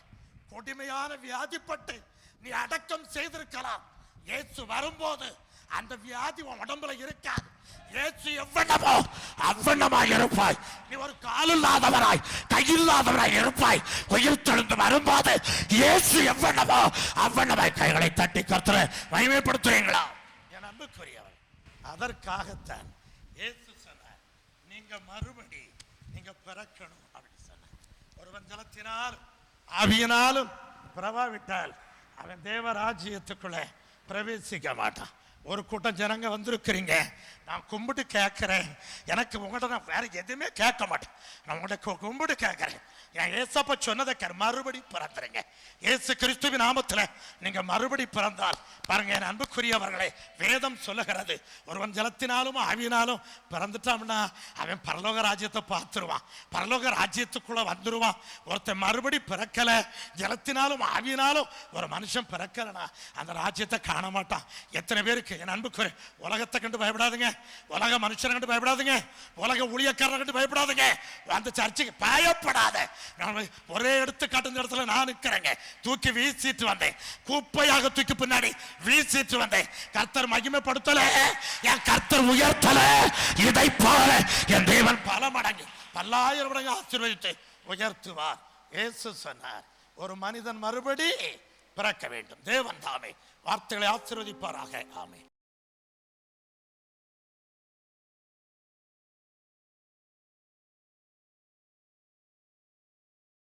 A: கொடுமையான வியாதிப்பட்டு நீ அடக்கம் செய்திருக்கலாம். இயேசு வரும்போது அந்த வியாதி உன் உடம்புல இருக்காது. இயேசு எவ்வண்ணமோ அவ்வண்ணமாய் இருப்பாய். நீ ஒரு காலில்லாதவராய் கையில்லாதவராய் இருப்பாய். உயிர்த்தெழுந்து வரும்போது இயேசு எவ்வண்ணமோ அவ்வண்ணமாய். கைகளை தட்டி கர்த்தரை மகிமைப்படுத்துறீங்களா? என் அன்புக்குரியவர், அதற்காகத்தான் இயேசு சொன்னார், நீங்க மறுபடி நீங்க பிறக்கணும் அப்படின்னு சொன்னார். ஒருவன் ஜலத்தினால் ஆவியினாலும் பிறவாவிட்டால் அவன் தேவராஜ்யத்துக்குள்ள பிரவேசிக்க மாட்டான். ஒரு கூட்டம் ஜனங்க வந்திருக்கிறீங்க, நான் கும்பிட்டு கேட்கிறேன், எனக்கு உங்கள்கிட்ட நான் வேற எதுவுமே கேட்க மாட்டேன், நான் உங்கள்கிட்ட கும்பிட்டு கேட்கிறேன், என் ஏசப்பா சொன்னதை மறுபடி பிறந்துருங்க. இயேசு கிறிஸ்துவின் நாமத்தில் நீங்க மறுபடி பிறந்தால் பாருங்க என் அன்புக்குரியவர்களே, வேதம் சொல்லுகிறது, ஒருவன் ஜலத்தினாலும் ஆவியினாலும் பிறந்துட்டான்னா அவன் பரலோக ராஜ்யத்தை பார்த்துருவான், பரலோக ராஜ்யத்துக்குள்ள வந்துருவான். ஒருத்தன் மறுபடி பிறக்கல, ஜலத்தினாலும் ஆவியினாலும் ஒரு மனுஷன் பிறக்கலனா அந்த ராஜ்யத்தை காண மாட்டான். எத்தனை பேருக்கு என் அன்புக்குரிய, உலகத்தை கண்டு பயப்படாதுங்க, உலக மனுஷனை கண்டு பயப்படாதுங்க, உலக ஊழியக்காரனை கண்டு பயப்படாதுங்க, அந்த சர்ச்சைக்கு பயப்படாத. ஒரே எடுத்துக்காட்டு இந்த இடத்துல நான் நிற்கிறேங்க, தூக்கி வீசிட்டு வந்தேன், குப்பையாக தூக்கி பின்னாடி வீசிட்டு வந்தேன். கர்த்தர் மகிமைப்படுத்தல, என் கர்த்தர் உயர்த்தல, இதை போல என் தேவன் பல மடங்கு 10,000 மடங்கு ஆசீர்வதித்து உயர்த்துவார். இயேசு சொன்னார், ஒரு மனிதன் மறுபடி பிறக்க வேண்டும். தேவன் தாமே வார்த்தைகளை ஆசீர்வதிப்பாராக. ஆமென்.